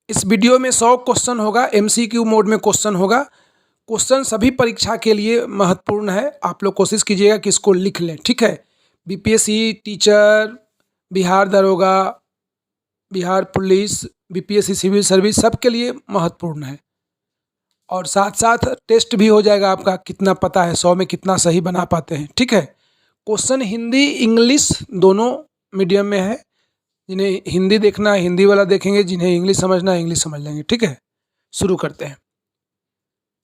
इस वीडियो में 100 क्वेश्चन होगा, एमसीक्यू मोड में क्वेश्चन होगा। क्वेश्चन सभी परीक्षा के लिए महत्वपूर्ण है। आप लोग कोशिश कीजिएगा कि इसको लिख लें, ठीक है। बीपीएससी टीचर, बिहार दरोगा, Bihar police, BPSC civil service सबके लिए महत्वपूर्ण है। और साथ साथ टेस्ट भी हो जाएगा आपका, कितना पता है 100 में कितना सही बना पाते हैं, ठीक है। क्वेश्चन हिंदी इंग्लिश दोनों मीडियम में है। जिन्हें हिंदी देखना है हिंदी वाला देखेंगे, जिन्हें इंग्लिश समझना है इंग्लिश समझ लेंगे, ठीक है। शुरू करते हैं।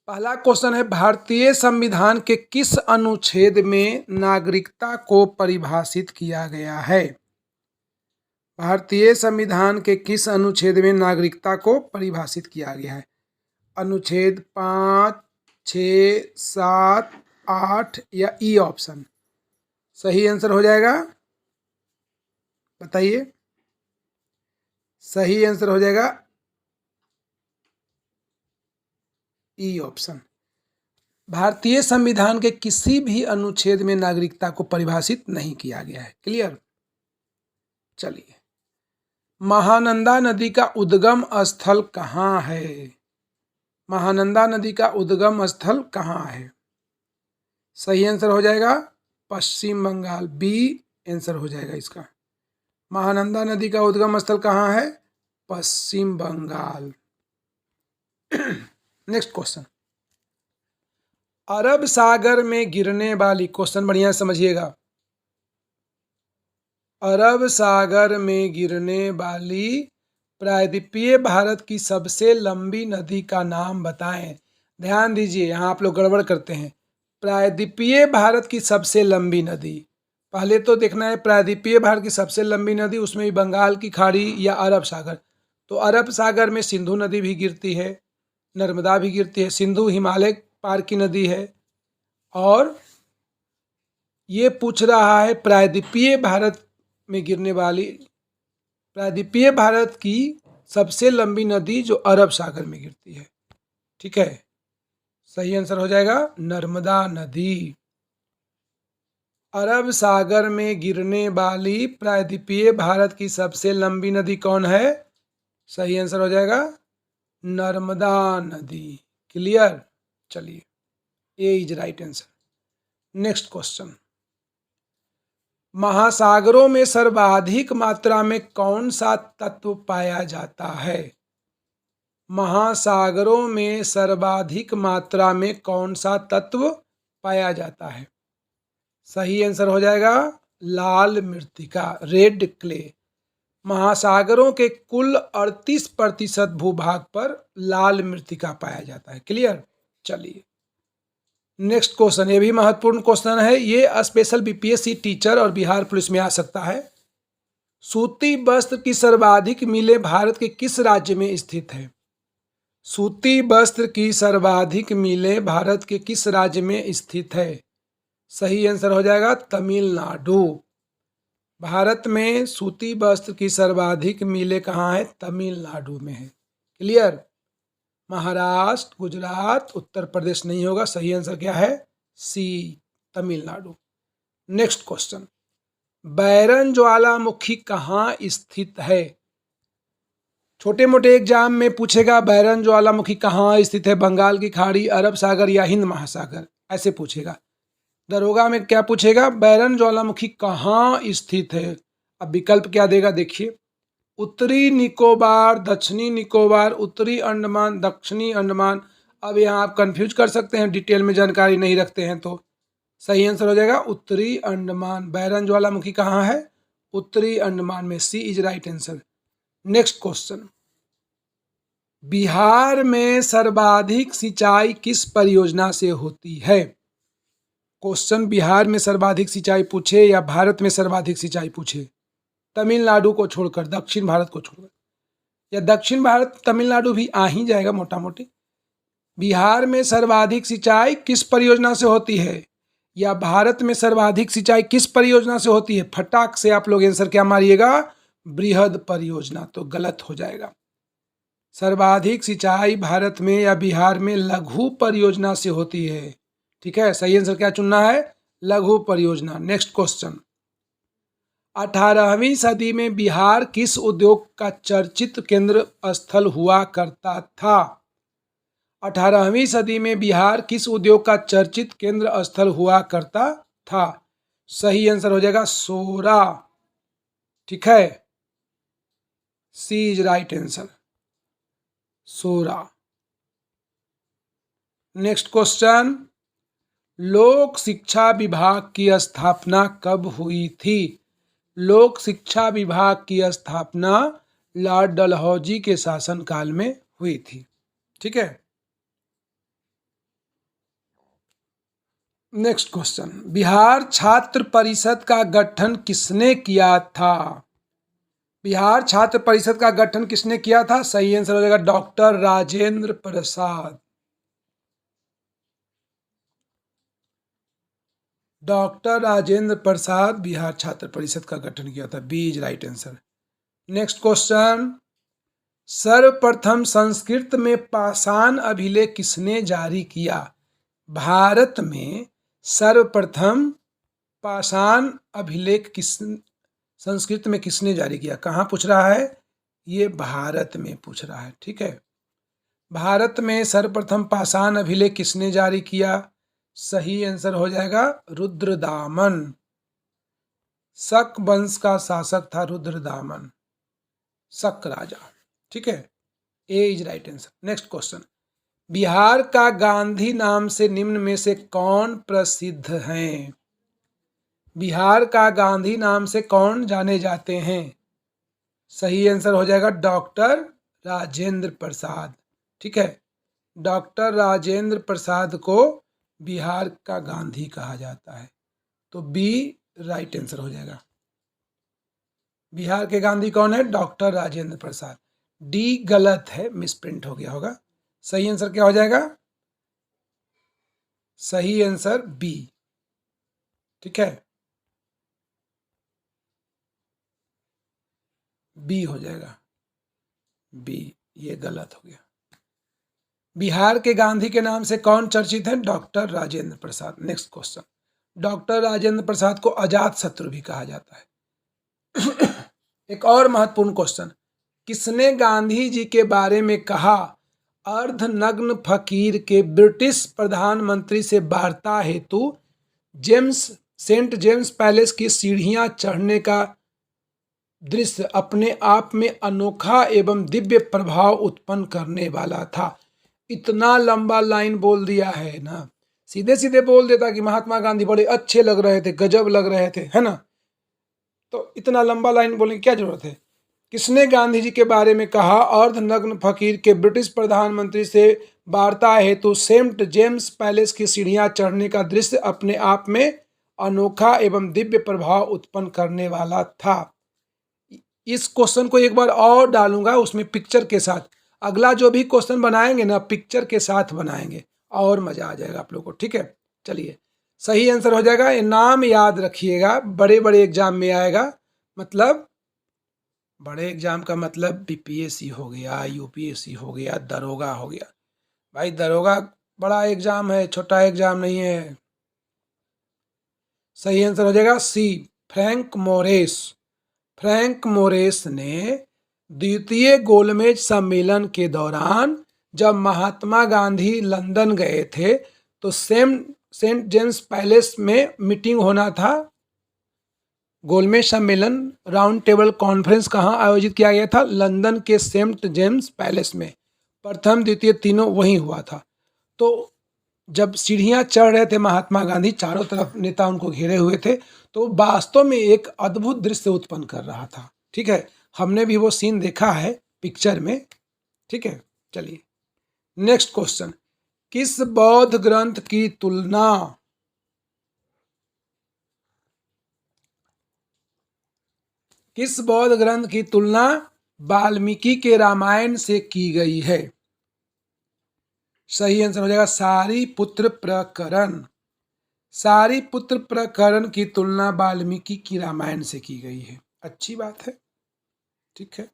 पहला क्वेश्चन है, भारतीय संविधान के किस अनुच्छेद में नागरिकता को परिभाषित किया गया है? भारतीय संविधान के किस अनुच्छेद में नागरिकता को परिभाषित किया गया है? अनुच्छेद 5, 6, 7, 8 या ई ऑप्शन? सही आंसर हो जाएगा, बताइए। सही आंसर हो जाएगा ई ऑप्शन। भारतीय संविधान के किसी भी अनुच्छेद में नागरिकता को परिभाषित नहीं किया गया है। क्लियर? चलिए, महानंदा नदी का उद्गम स्थल कहाँ है? महानंदा नदी का उद्गम स्थल कहाँ है? सही आंसर हो जाएगा पश्चिम बंगाल, बी आंसर हो जाएगा इसका। महानंदा नदी का उद्गम स्थल कहाँ है? पश्चिम बंगाल। नेक्स्ट क्वेश्चन, अरब सागर में गिरने वाली, क्वेश्चन बढ़िया समझिएगा, अरब सागर में गिरने वाली प्रायद्वीपीय भारत की सबसे लंबी नदी का नाम बताएं। ध्यान दीजिए, यहाँ आप लोग गड़बड़ करते हैं। प्रायद्वीपीय भारत की सबसे लंबी नदी, पहले तो देखना है प्रायद्वीपीय भारत की सबसे लंबी नदी, उसमें भी बंगाल की खाड़ी या अरब सागर। तो अरब सागर में सिंधु नदी भी गिरती है, नर्मदा भी गिरती है। सिंधु हिमालय पार की नदी है। और ये पूछ रहा है प्रायद्वीपीय भारत में गिरने वाली, प्रायद्वीपीय भारत की सबसे लंबी नदी जो अरब सागर में गिरती है, ठीक है। सही आंसर हो जाएगा नर्मदा नदी। अरब सागर में गिरने वाली प्रायद्वीपीय भारत की सबसे लंबी नदी कौन है? सही आंसर हो जाएगा नर्मदा नदी। क्लियर? चलिए, A is right answer. Next question, महासागरों में सर्वाधिक मात्रा में कौन सा तत्व पाया जाता है? महासागरों में सर्वाधिक मात्रा में कौन सा तत्व पाया जाता है? सही आंसर हो जाएगा लाल मृत्तिका, रेड क्ले। महासागरों के कुल 38% भूभाग पर लाल मृत्तिका पाया जाता है। क्लियर? चलिए, नेक्स्ट क्वेश्चन, ये भी महत्वपूर्ण क्वेश्चन है। ये स्पेशल बीपीएससी टीचर और बिहार पुलिस में आ सकता है। सूती वस्त्र की सर्वाधिक मिलें भारत के किस राज्य में स्थित है? सूती वस्त्र की सर्वाधिक मिलें भारत के किस राज्य में स्थित है? सही आंसर हो जाएगा तमिलनाडु। भारत में सूती वस्त्र की सर्वाधिक मिलें कहाँ है? तमिलनाडु में है। क्लियर? महाराष्ट्र, गुजरात, उत्तर प्रदेश नहीं होगा। सही आंसर क्या है? सी, तमिलनाडु। नेक्स्ट क्वेश्चन, बैरन ज्वालामुखी कहाँ स्थित है? छोटे मोटे एग्जाम में पूछेगा बैरन ज्वालामुखी कहाँ स्थित है, बंगाल की खाड़ी, अरब सागर या हिंद महासागर, ऐसे पूछेगा। दरोगा में क्या पूछेगा? बैरन ज्वालामुखी कहाँ स्थित है। अब विकल्प क्या देगा देखिए, उत्तरी निकोबार, दक्षिणी निकोबार, उत्तरी अंडमान, दक्षिणी अंडमान। अब यहाँ आप कंफ्यूज कर सकते हैं, डिटेल में जानकारी नहीं रखते हैं तो। सही आंसर हो जाएगा उत्तरी अंडमान। बैरन ज्वालामुखी कहाँ है? उत्तरी अंडमान में। C is right answer. Next question, Bihar में सर्वाधिक सिंचाई किस परियोजना से होती है? क्वेश्चन बिहार में सर्वाधिक सिंचाई पूछे या भारत में सर्वाधिक सिंचाई पूछे, तमिलनाडु को छोड़कर, दक्षिण भारत को छोड़कर, या दक्षिण भारत तमिलनाडु भी आ ही जाएगा मोटा मोटी। बिहार में सर्वाधिक सिंचाई किस परियोजना से होती है या भारत में सर्वाधिक सिंचाई किस परियोजना से होती है? फटाक से आप लोग आंसर क्या मारिएगा? बृहद परियोजना। तो गलत हो जाएगा। सर्वाधिक सिंचाई भारत में या बिहार में लघु परियोजना से होती है। ठीक है, सही आंसर क्या चुनना है? लघु परियोजना। नेक्स्ट क्वेश्चन, 18वीं सदी में बिहार किस उद्योग का चर्चित केंद्र स्थल हुआ करता था? 18वीं सदी में बिहार किस उद्योग का चर्चित केंद्र स्थल हुआ करता था? सही आंसर हो जाएगा सोरा। ठीक है, सी इज राइट आंसर, सोरा। नेक्स्ट क्वेश्चन, लोक शिक्षा विभाग की स्थापना कब हुई थी? लोक शिक्षा विभाग की स्थापना लॉर्ड डलहौजी के शासनकाल में हुई थी। ठीक है, नेक्स्ट क्वेश्चन, बिहार छात्र परिषद का गठन किसने किया था? बिहार छात्र परिषद का गठन किसने किया था? सही आंसर हो जाएगा डॉक्टर राजेंद्र प्रसाद। डॉक्टर राजेंद्र प्रसाद बिहार छात्र परिषद का गठन किया था। B is right answer. Next question, सर्वप्रथम संस्कृत में पाषाण अभिलेख किसने जारी किया? भारत में सर्वप्रथम पाषाण अभिलेख संस्कृत में किसने जारी किया? कहाँ पूछ रहा है? ये भारत में पूछ रहा है। ठीक है, भारत में सर्वप्रथम पाषाण अभिलेख किसने जारी किया? सही आंसर हो जाएगा रुद्रदामन। शक वंश का शासक था रुद्रदामन, शक राजा। ठीक है, A is right answer. Next question, Bihar का गांधी नाम से निम्न में से कौन प्रसिद्ध हैं? बिहार का गांधी नाम से कौन जाने जाते हैं? सही आंसर हो जाएगा डॉक्टर राजेंद्र प्रसाद। ठीक है, डॉक्टर राजेंद्र प्रसाद को बिहार का गांधी कहा जाता है। तो बी राइट आंसर हो जाएगा। बिहार के गांधी कौन है? डॉक्टर राजेंद्र प्रसाद। डी गलत है, मिसप्रिंट हो गया होगा। सही आंसर क्या हो जाएगा? सही आंसर बी। ठीक है, बी हो जाएगा, बी, ये गलत हो गया। बिहार के गांधी के नाम से कौन चर्चित है? डॉक्टर राजेंद्र प्रसाद। नेक्स्ट क्वेश्चन, डॉक्टर राजेंद्र प्रसाद को अजात शत्रु भी कहा जाता है। एक और महत्वपूर्ण क्वेश्चन, किसने गांधी जी के बारे में कहा, अर्धनग्न फकीर के ब्रिटिश प्रधानमंत्री से वार्ता हेतु सेंट जेम्स पैलेस की सीढ़ियां चढ़ने का दृश्य अपने आप में अनोखा एवं दिव्य प्रभाव उत्पन्न करने वाला था? इतना लंबा लाइन बोल दिया है ना, सीधे सीधे बोल देता कि महात्मा गांधी बड़े अच्छे लग रहे थे, गजब लग रहे थे, है ना। तो इतना लंबा लाइन बोलने की क्या जरूरत है? किसने गांधी जी के बारे में कहा, अर्धनग्न फकीर के ब्रिटिश प्रधानमंत्री से वार्ता हेतु सेंट जेम्स पैलेस की सीढ़ियां चढ़ने का दृश्य अपने आप में अनोखा एवं दिव्य प्रभाव उत्पन्न करने वाला था? इस क्वेश्चन को एक बार और डालूंगा उसमें पिक्चर के साथ। अगला जो भी क्वेश्चन बनाएंगे ना, पिक्चर के साथ बनाएंगे, और मजा आ जाएगा आप लोग को। ठीक है, चलिए, सही आंसर हो जाएगा। ये नाम याद रखिएगा, बड़े बड़े एग्जाम में आएगा। मतलब बड़े एग्जाम का मतलब बीपीएससी हो गया, यूपीएससी हो गया, दरोगा हो गया। भाई दरोगा बड़ा एग्जाम है, छोटा एग्जाम नहीं है। सही आंसर हो जाएगा सी, फ्रैंक मोरेस। फ्रैंक मोरेस ने द्वितीय गोलमेज सम्मेलन के दौरान जब महात्मा गांधी लंदन गए थे तो सेंट जेम्स पैलेस में मीटिंग होना था। गोलमेज सम्मेलन, राउंड टेबल कॉन्फ्रेंस कहाँ आयोजित किया गया था? लंदन के सेंट जेम्स पैलेस में। प्रथम द्वितीय तीनों वहीं हुआ था। तो जब सीढ़ियां चढ़ रहे थे महात्मा गांधी, चारों तरफ नेता उनको घेरे हुए थे, तो वास्तव में एक अद्भुत दृश्य उत्पन्न कर रहा था। ठीक है, हमने भी वो सीन देखा है पिक्चर में। ठीक है, चलिए नेक्स्ट क्वेश्चन, किस बौद्ध ग्रंथ की तुलना वाल्मीकि के रामायण से की गई है? सही आंसर हो जाएगा सारीपुत्र प्रकरण। सारीपुत्र प्रकरण की तुलना वाल्मीकि की रामायण से की गई है। अच्छी बात है। ठीक है,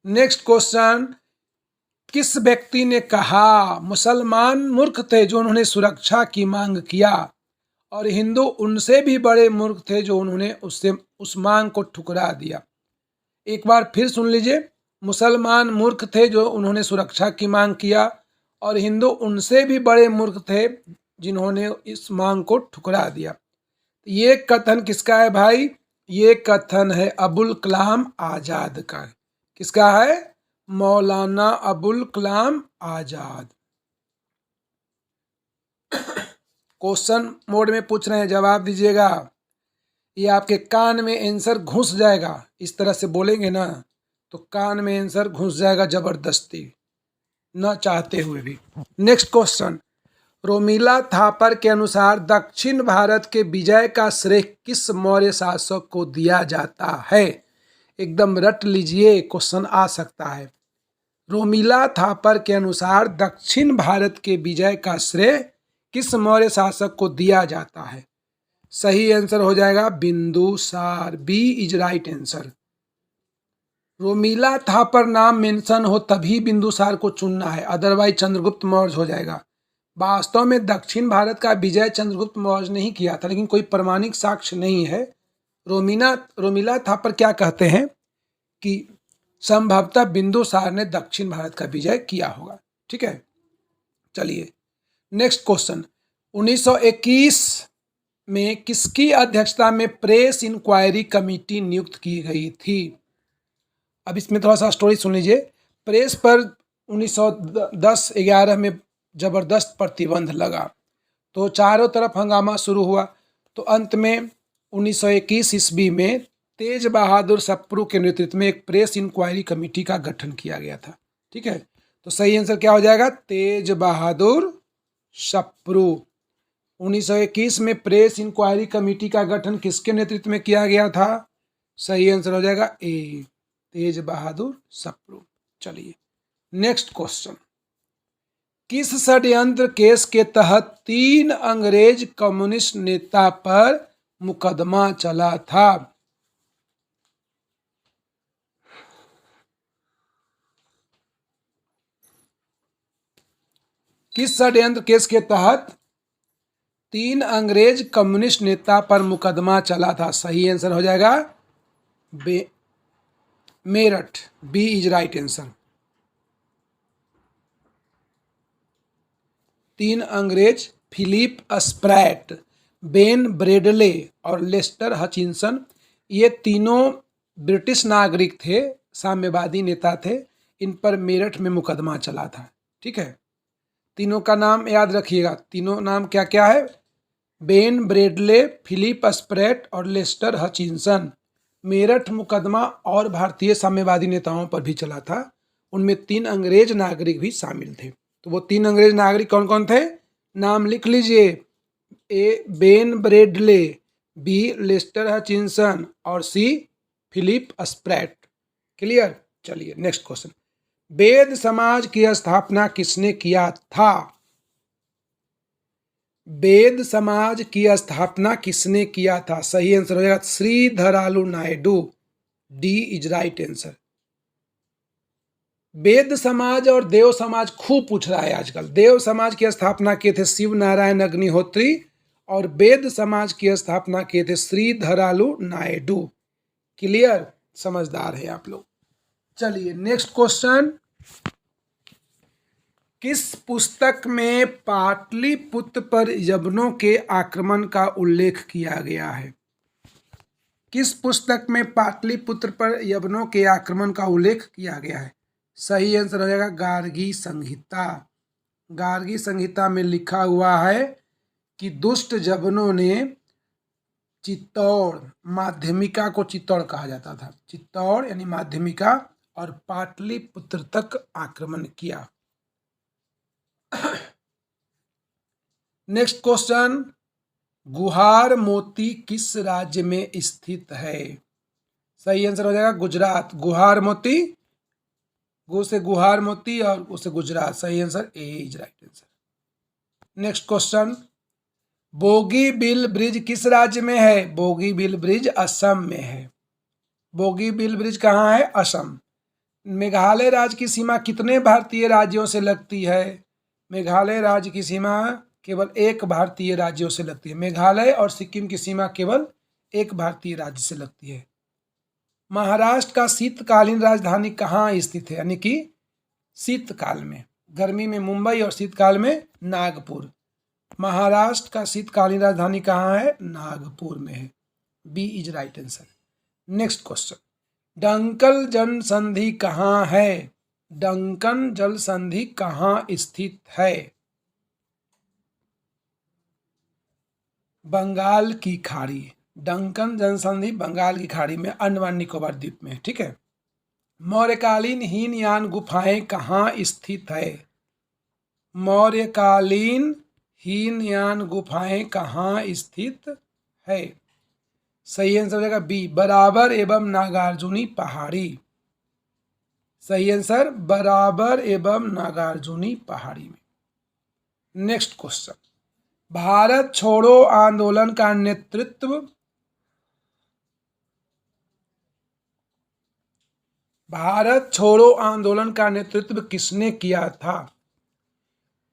नेक्स्ट क्वेश्चन, किस व्यक्ति ने कहा मुसलमान मूर्ख थे जो उन्होंने सुरक्षा की मांग किया? और हिंदू उनसे भी बड़े मूर्ख थे जो उन्होंने उससे उस मांग को ठुकरा दिया। एक बार फिर सुन लीजिए, मुसलमान मूर्ख थे जो उन्होंने सुरक्षा की मांग किया, और हिंदू उनसे भी बड़े मूर्ख थे जिन्होंने इस मांग को ठुकरा दिया। ये कथन किसका है भाई? ये कथन है अबुल कलाम आजाद का। किसका है? मौलाना अबुल कलाम आजाद। क्वेश्चन मोड में पूछ रहे हैं, जवाब दीजिएगा। ये आपके कान में आंसर घुस जाएगा, इस तरह से बोलेंगे ना तो कान में आंसर घुस जाएगा जबरदस्ती, न चाहते हुए भी। नेक्स्ट क्वेश्चन, रोमिला थापर के अनुसार दक्षिण भारत के विजय का श्रेय किस मौर्य शासक को दिया जाता है? एकदम रट लीजिए, क्वेश्चन आ सकता है। रोमिला थापर के अनुसार दक्षिण भारत के विजय का श्रेय किस मौर्य शासक को दिया जाता है? सही आंसर हो जाएगा Bindusar. B is right answer. Romila Thapar नाम मेंशन हो तभी बिंदुसार को चुनना है, अदरवाइज चंद्रगुप्त मौर्य हो जाएगा। वास्तव में दक्षिण भारत का विजय चंद्रगुप्त मौर्य ने ही किया था, लेकिन कोई प्रमाणिक साक्ष्य नहीं है। रोमिला थापर क्या कहते हैं कि संभवतः बिंदुसार ने दक्षिण भारत का विजय किया होगा। ठीक है, चलिए नेक्स्ट क्वेश्चन। 1921 में किसकी अध्यक्षता में प्रेस इंक्वायरी कमेटी नियुक्त की गई थी? अब इसमें थोड़ा सा स्टोरी सुन लीजिए। प्रेस पर 1910-11 में जबरदस्त प्रतिबंध लगा, तो चारों तरफ हंगामा शुरू हुआ। तो अंत में 1921 ईस्वी में तेज बहादुर सप्रू के नेतृत्व में एक प्रेस इंक्वायरी कमेटी का गठन किया गया था। ठीक है, तो सही आंसर क्या हो जाएगा? तेज बहादुर सप्रू। 1921 में प्रेस इंक्वायरी कमेटी का गठन किसके नेतृत्व में किया गया था? सही आंसर हो जाएगा ए, तेज बहादुर सप्रू। चलिए नेक्स्ट क्वेश्चन, किस षड्यंत्र केस के तहत 3 अंग्रेज कम्युनिस्ट नेता पर मुकदमा चला था? किस षड्यंत्र केस के तहत 3 अंग्रेज कम्युनिस्ट नेता पर मुकदमा चला था? सही आंसर हो जाएगा Meerut. B is right answer. 3 अंग्रेज फिलिप स्प्रैट, बेन ब्रेडले और लेस्टर हचिंसन, ये तीनों ब्रिटिश नागरिक थे, साम्यवादी नेता थे। इन पर मेरठ में मुकदमा चला था। ठीक है, तीनों का नाम याद रखिएगा। तीनों नाम क्या क्या है? बेन ब्रेडले, फिलिप स्प्रैट और लेस्टर हचिंसन। मेरठ मुकदमा और भारतीय साम्यवादी नेताओं पर भी चला था, उनमें 3 अंग्रेज नागरिक भी शामिल थे। तो वो 3 अंग्रेज नागरिक कौन कौन थे? नाम लिख लीजिए। A Ben Bradley, B Lester Hutchinson और सी फिलिप स्प्रैट। क्लियर? चलिए नेक्स्ट क्वेश्चन, वेद समाज की स्थापना किसने किया था? वेद समाज की स्थापना किसने किया था? सही आंसर हो जाएगा Sridharalu Naidu. D is right answer. Veda Samaj और देव समाज खूब पूछ रहा है आजकल। देव समाज की स्थापना किए थे शिव नारायण अग्निहोत्री और वेद समाज की स्थापना किए थे श्रीधरालू नायडू। क्लियर? समझदार है आप लोग। चलिए नेक्स्ट क्वेश्चन, किस पुस्तक में पाटलिपुत्र पर यवनों के आक्रमण का उल्लेख किया गया है? किस पुस्तक में पाटलिपुत्र पर यवनों के आक्रमण का उल्लेख किया गया है? सही आंसर हो जाएगा गार्गी संहिता। गार्गी संहिता में लिखा हुआ है कि दुष्ट यवनों ने चित्तौड़, माध्यमिका को चित्तौड़ कहा जाता था, चित्तौड़ यानी माध्यमिका और पाटलिपुत्र तक आक्रमण किया। नेक्स्ट क्वेश्चन, गुहार मोती किस राज्य में स्थित है? सही आंसर हो जाएगा गुजरात। गुहार मोती, गु से गुहार मोती और उसे गुजरात। सही answer A is right answer. Next question, Bogibeel bridge किस राज्य में है? बोगीबिल ब्रिज असम में है। बोगीबिल ब्रिज कहाँ है? असम। मेघालय राज्य की सीमा कितने भारतीय राज्यों से लगती है? मेघालय राज्य की सीमा केवल एक भारतीय राज्यों से लगती है। मेघालय और सिक्किम की सीमा केवल एक भारतीय राज्य से लगती है। महाराष्ट्र का शीतकालीन राजधानी कहाँ स्थित है, यानी कि शीतकाल में, गर्मी में मुंबई और शीतकाल में नागपुर। महाराष्ट्र का शीतकालीन राजधानी कहाँ है, नागपुर में है। B is right answer. Next question, Duncan जल संधि कहाँ है, डंकन जल संधि कहाँ स्थित है, बंगाल की खाड़ी। डंकन जल संधि बंगाल की खाड़ी में, अंडमान निकोबार द्वीप में, ठीक है। मौर्यकालीन हीनयान गुफाएं कहाँ स्थित है, मौर्यकालीन हीनयान गुफाएं कहाँ स्थित है। सही आंसर हो जाएगा बी, बराबर एवं नागार्जुनी पहाड़ी। सही आंसर बराबर एवं नागार्जुनी पहाड़ी में। नेक्स्ट क्वेश्चन, भारत छोड़ो आंदोलन का नेतृत्व, भारत छोड़ो आंदोलन का नेतृत्व किसने किया था।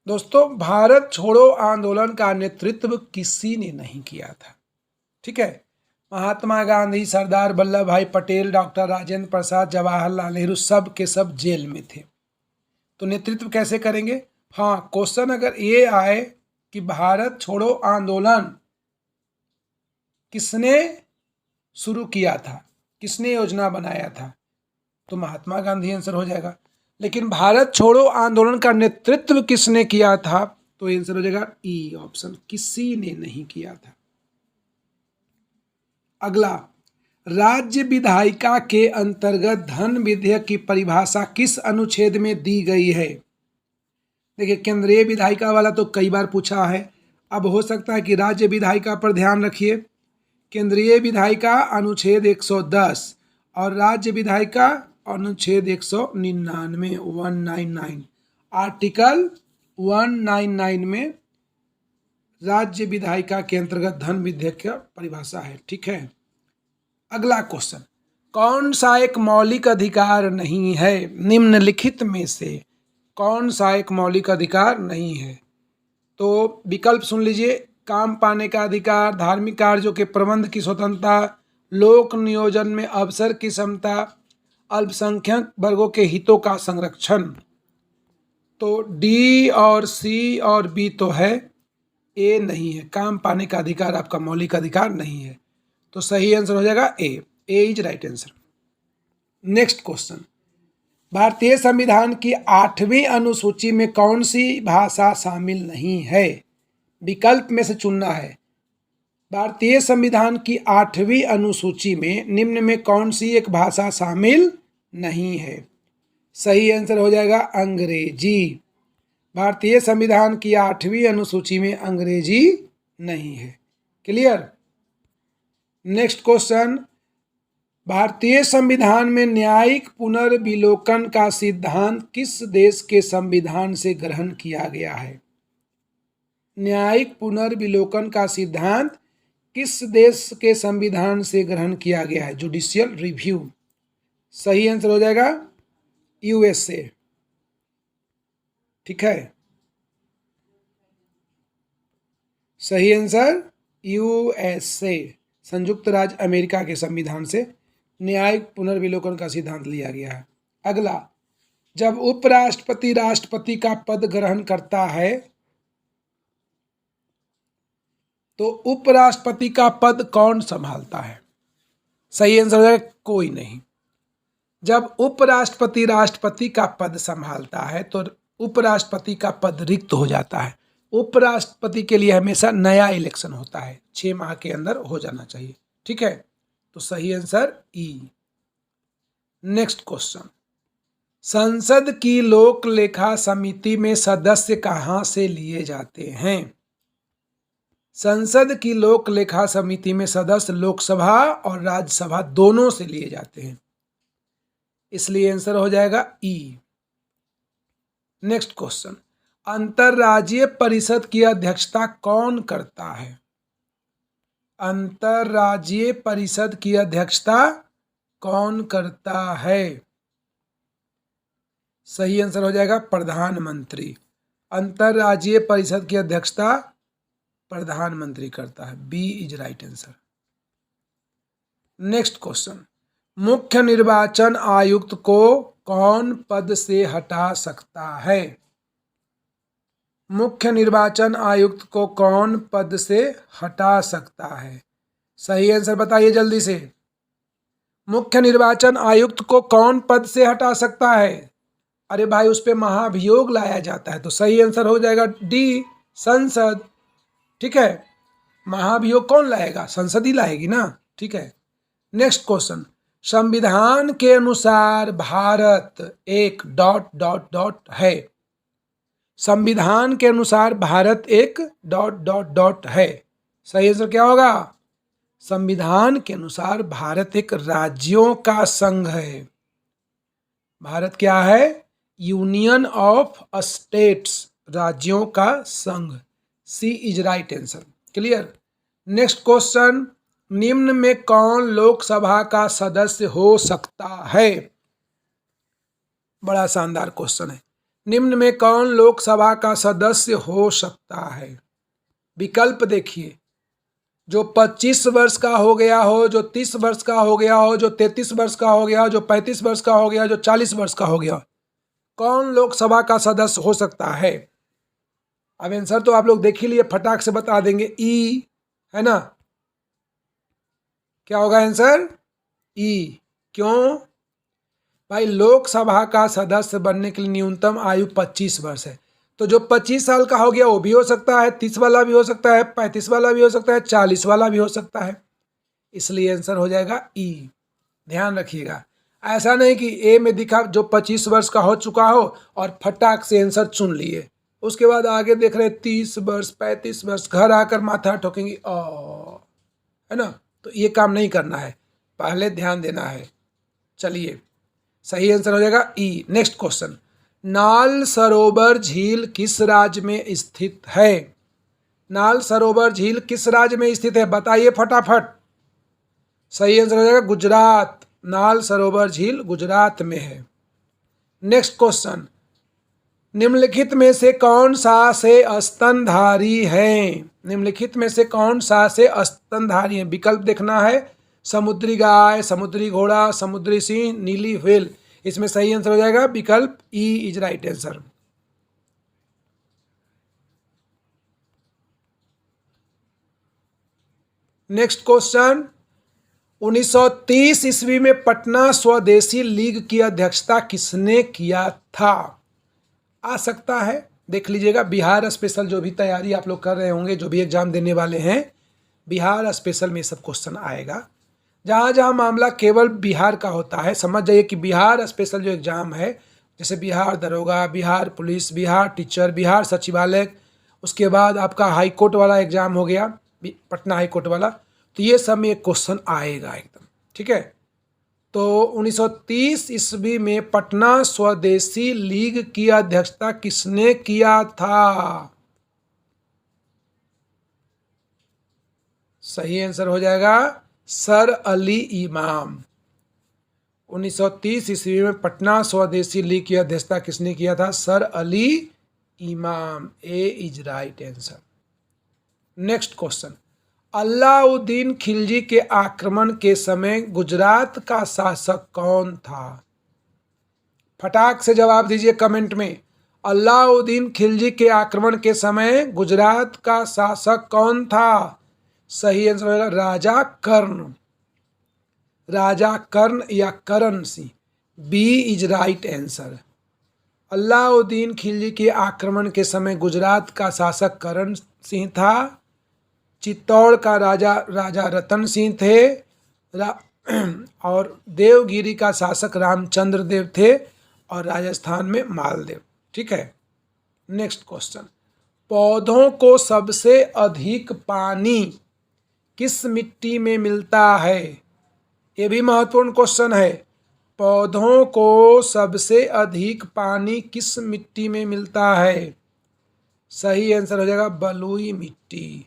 दोस्तों, भारत छोड़ो आंदोलन का नेतृत्व किसी ने नहीं किया था, ठीक है। महात्मा गांधी, सरदार वल्लभ भाई पटेल, डॉक्टर राजेंद्र प्रसाद, जवाहरलाल नेहरू सब के सब जेल में थे, तो नेतृत्व कैसे करेंगे। हाँ, क्वेश्चन अगर ये आए कि भारत छोड़ो आंदोलन किसने शुरू किया था, किसने योजना बनाया था, तो महात्मा गांधी आंसर हो जाएगा। लेकिन भारत छोड़ो आंदोलन का नेतृत्व किसने किया था, तो आंसर हो जाएगा ई ऑप्शन, किसी ने नहीं किया था। अगला, राज्य विधायिका के अंतर्गत धन विधेयक की परिभाषा किस अनुच्छेद में दी गई है। देखिए, केंद्रीय विधायिका वाला तो कई बार पूछा है, अब हो सकता है कि राज्य विधायिका पर ध्यान रखिए। केंद्रीय विधायिका अनुच्छेद 110 और राज्य विधायिका अनुच्छेद 199, 199, आर्टिकल 199 में राज्य विधायिका के अंतर्गत धन विधेयक की परिभाषा है, ठीक है। अगला क्वेश्चन, कौन सा एक मौलिक अधिकार नहीं है, निम्नलिखित में से कौन सा एक मौलिक अधिकार नहीं है। तो विकल्प सुन लीजिए, काम पाने का अधिकार, धार्मिक कार्यों के प्रबंध की स्वतंत्रता, लोक नियोजन में अवसर की क्षमता, अल्पसंख्यक वर्गों के हितों का संरक्षण। तो डी और सी और बी तो है, ए नहीं है, काम पाने का अधिकार आपका मौलिक अधिकार नहीं है, तो सही आंसर हो जाएगा A, A is right answer. Next question, भारतीय संविधान की 8वीं अनुसूची में कौन सी भाषा शामिल नहीं है, विकल्प में से चुनना है। भारतीय संविधान की 8वीं अनुसूची में निम्न में कौन सी एक भाषा शामिल नहीं है। सही आंसर हो जाएगा अंग्रेजी। भारतीय संविधान की 8वीं अनुसूची में अंग्रेजी नहीं है। क्लियर। नेक्स्ट क्वेश्चन, भारतीय संविधान में न्यायिक पुनर्विलोकन का सिद्धांत किस देश के संविधान से ग्रहण किया गया है। न्यायिक पुनर्विलोकन का सिद्धांत किस देश के संविधान से ग्रहण किया गया है, जुडिशियल रिव्यू। सही आंसर हो जाएगा यूएसए, ठीक है। सही आंसर यूएसए, संयुक्त राज्य अमेरिका के संविधान से न्यायिक पुनर्विलोकन का सिद्धांत लिया गया है। अगला, जब उपराष्ट्रपति राष्ट्रपति का पद ग्रहण करता है तो उपराष्ट्रपति का पद कौन संभालता है। सही आंसर हो जाएगा कोई नहीं। जब उपराष्ट्रपति राष्ट्रपति का पद संभालता है तो उपराष्ट्रपति का पद रिक्त हो जाता है। उपराष्ट्रपति के लिए हमेशा नया इलेक्शन होता है, 6 माह के अंदर हो जाना चाहिए, ठीक है। तो सही आंसर ई। नेक्स्ट क्वेश्चन, संसद की लोक लेखा समिति में सदस्य कहाँ से लिए जाते हैं। संसद की लोक लेखा समिति में सदस्य लोकसभा और राज्यसभा दोनों से लिए जाते हैं, इसलिए आंसर हो जाएगा ई। नेक्स्ट क्वेश्चन, अंतरराज्यीय परिषद की अध्यक्षता कौन करता है। अंतरराज्यीय परिषद की अध्यक्षता कौन करता है। सही आंसर हो जाएगा प्रधानमंत्री। अंतरराज्यीय परिषद की अध्यक्षता प्रधानमंत्री करता है। B is right answer. Next question, मुख्य निर्वाचन आयुक्त को कौन पद से हटा सकता है? मुख्य निर्वाचन आयुक्त को कौन पद से हटा सकता है? सही आंसर बताइए जल्दी से। मुख्य निर्वाचन आयुक्त को कौन पद से हटा सकता है? अरे भाई, उस पर महाभियोग लाया जाता है, तो सही आंसर हो जाएगा डी, संसद। ठीक है, महाभियोग कौन लाएगा? संसद ही लाएगी ना। ठीक है, नेक्स्ट क्वेश्चन, संविधान के अनुसार भारत एक डॉट डॉट डॉट है। संविधान के अनुसार भारत एक डॉट डॉट डॉट है। सही आंसर क्या होगा? संविधान के अनुसार भारत एक राज्यों का संघ है। भारत क्या है? यूनियन ऑफ स्टेट्स, राज्यों का संघ। C is right answer. Clear. Next question, निम्न में कौन लोकसभा का सदस्य हो सकता है? बड़ा शानदार क्वेश्चन है। निम्न में कौन लोकसभा का सदस्य हो सकता है? विकल्प देखिए, जो 25 वर्ष का हो गया हो, जो 30 वर्ष का हो गया हो, जो 33 वर्ष का हो गया हो, जो 35 वर्ष का हो गया, जो 40 वर्ष का हो गया, कौन लोकसभा का सदस्य हो सकता है? अब आंसर तो आप लोग देख ही लिए, फटाक से बता देंगे, ई है ना। क्या होगा आंसर? ई। क्यों भाई? लोकसभा का सदस्य बनने के लिए न्यूनतम आयु 25 वर्ष है। तो जो 25 साल का हो गया वो भी हो सकता है, 30 वाला भी हो सकता है, 35 वाला भी हो सकता है, 40 वाला भी हो सकता है। इसलिए आंसर हो जाएगा ई। ध्यान रखिएगा, ऐसा नहीं कि ए में दिखा जो 25 वर्ष का हो चुका हो और फटाक से आंसर चुन लिए, उसके बाद आगे देख रहे 30 वर्ष 35 वर्ष, घर आकर माथा ठोकेंगे है ना। तो ये काम नहीं करना है, पहले ध्यान देना है। चलिए, सही आंसर हो जाएगा ई। नेक्स्ट क्वेश्चन, नाल सरोवर झील किस राज्य में स्थित है? नाल सरोवर झील किस राज्य में स्थित है? बताइए फटाफट। सही आंसर हो जाएगा गुजरात। नाल सरोवर झील गुजरात में है। नेक्स्ट क्वेश्चन, निम्नलिखित में से कौन सा से स्तनधारी है? निम्नलिखित में से कौन सा से स्तनधारी है? विकल्प देखना है, समुद्री गाय, समुद्री घोड़ा, समुद्री सिंह, नीली व्हेल। इसमें सही आंसर हो जाएगा विकल्प E is right answer. Next question, 1930 ईस्वी में पटना स्वदेशी लीग की अध्यक्षता किसने किया था? आ सकता है, देख लीजिएगा। बिहार स्पेशल जो भी तैयारी आप लोग कर रहे होंगे, जो भी एग्जाम देने वाले हैं, बिहार स्पेशल में सब क्वेश्चन आएगा। जहाँ जहाँ मामला केवल बिहार का होता है, समझ जाइए कि बिहार स्पेशल जो एग्ज़ाम है, जैसे बिहार दरोगा, बिहार पुलिस, बिहार टीचर, बिहार सचिवालय, उसके बाद आपका हाई कोर्ट वाला एग्ज़ाम हो गया, पटना हाई कोर्ट वाला, तो ये सब में क्वेश्चन आएगा एकदम। ठीक है, तो 1930 ईस्वी में पटना स्वदेशी लीग की अध्यक्षता किसने किया था? सही आंसर हो जाएगा सर अली इमाम। 1930 ईस्वी में पटना स्वदेशी लीग की अध्यक्षता किसने किया था? Sir Ali Imam. A is right answer. Next question, Alauddin Khilji के आक्रमण के समय गुजरात का शासक कौन था? फटाक से जवाब दीजिए कमेंट में। अलाउद्दीन खिलजी के आक्रमण के समय गुजरात का शासक कौन था? सही आंसर होगा राजा कर्ण। राजा कर्ण या Karan Singh. B is right answer. Alauddin Khilji के आक्रमण के समय गुजरात का शासक करण सिंह था। चित्तौड़ का राजा रतन सिंह थे। और देवगिरी का शासक रामचंद्र देव थे, और राजस्थान में मालदेव। ठीक है, नेक्स्ट क्वेश्चन, पौधों को सबसे अधिक पानी किस मिट्टी में मिलता है? ये भी महत्वपूर्ण क्वेश्चन है। पौधों को सबसे अधिक पानी किस मिट्टी में मिलता है? सही आंसर हो जाएगा बलुई मिट्टी।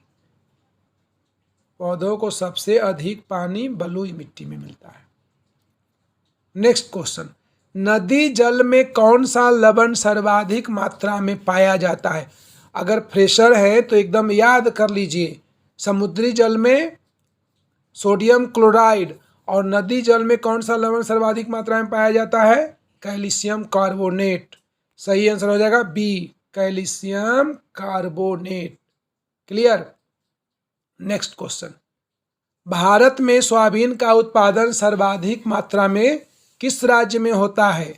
पौधों को सबसे अधिक पानी बलुई मिट्टी में मिलता है। नेक्स्ट क्वेश्चन, नदी जल में कौन सा लवण सर्वाधिक मात्रा में पाया जाता है? अगर फ्रेशर है तो एकदम याद कर लीजिए, समुद्री जल में सोडियम क्लोराइड और नदी जल में कौन सा लवण सर्वाधिक मात्रा में पाया जाता है? Calcium carbonate. सही आंसर हो जाएगा B, calcium carbonate. Clear. Next question, Bharat में सोयाबीन का उत्पादन सर्वाधिक मात्रा में किस राज्य में होता है?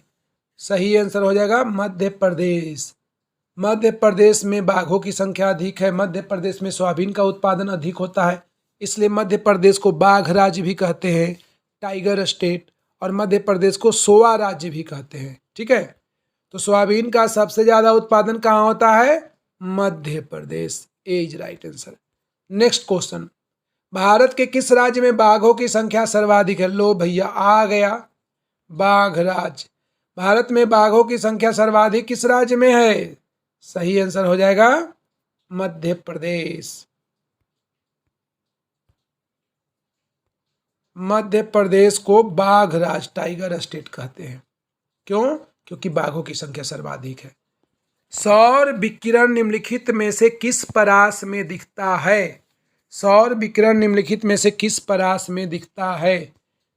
सही आंसर हो जाएगा मध्य प्रदेश। मध्य प्रदेश में बाघों की संख्या अधिक है, मध्य प्रदेश में सोयाबीन का उत्पादन अधिक होता है, इसलिए मध्य प्रदेश को बाघ राज्य भी कहते हैं, टाइगर स्टेट, और मध्य प्रदेश को सोआ राज्य भी कहते हैं। ठीक है, तो सोयाबीन का सबसे ज़्यादा उत्पादन कहाँ होता है? Madhya Pradesh. A is right answer. Next question, Bharat के किस राज्य में बाघों की संख्या सर्वाधिक है? लो भैया आ गया, बाघ राज्य। भारत में बाघों की संख्या सर्वाधिक किस राज्य में है? सही आंसर हो जाएगा मध्य प्रदेश। मध्य प्रदेश को बाघ राज्य, टाइगर स्टेट कहते हैं। क्यों? क्योंकि बाघों की संख्या सर्वाधिक है। सौर विकिरण निम्नलिखित में से किस परास में दिखता है? सौर विकिरण निम्नलिखित में से किस परास में दिखता है?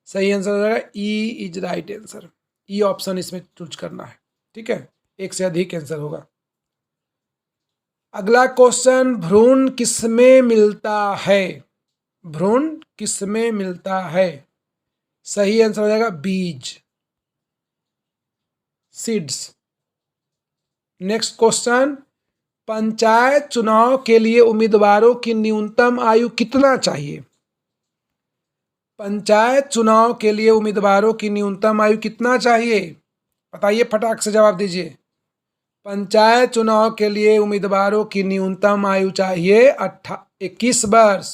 सही आंसर हो जाएगा E is right answer. E option इसमें चूज करना है। ठीक है, एक से अधिक आंसर होगा। अगला क्वेश्चन, भ्रूण किसमें मिलता है? भ्रूण किसमें मिलता है? सही आंसर हो जाएगा बीज, सीड्स। नेक्स्ट क्वेश्चन, पंचायत चुनाव के लिए उम्मीदवारों की न्यूनतम आयु कितना चाहिए? पंचायत चुनाव के लिए उम्मीदवारों की न्यूनतम आयु कितना चाहिए? बताइए, फटाक से जवाब दीजिए। पंचायत चुनाव के लिए उम्मीदवारों की न्यूनतम आयु चाहिए 21 वर्ष।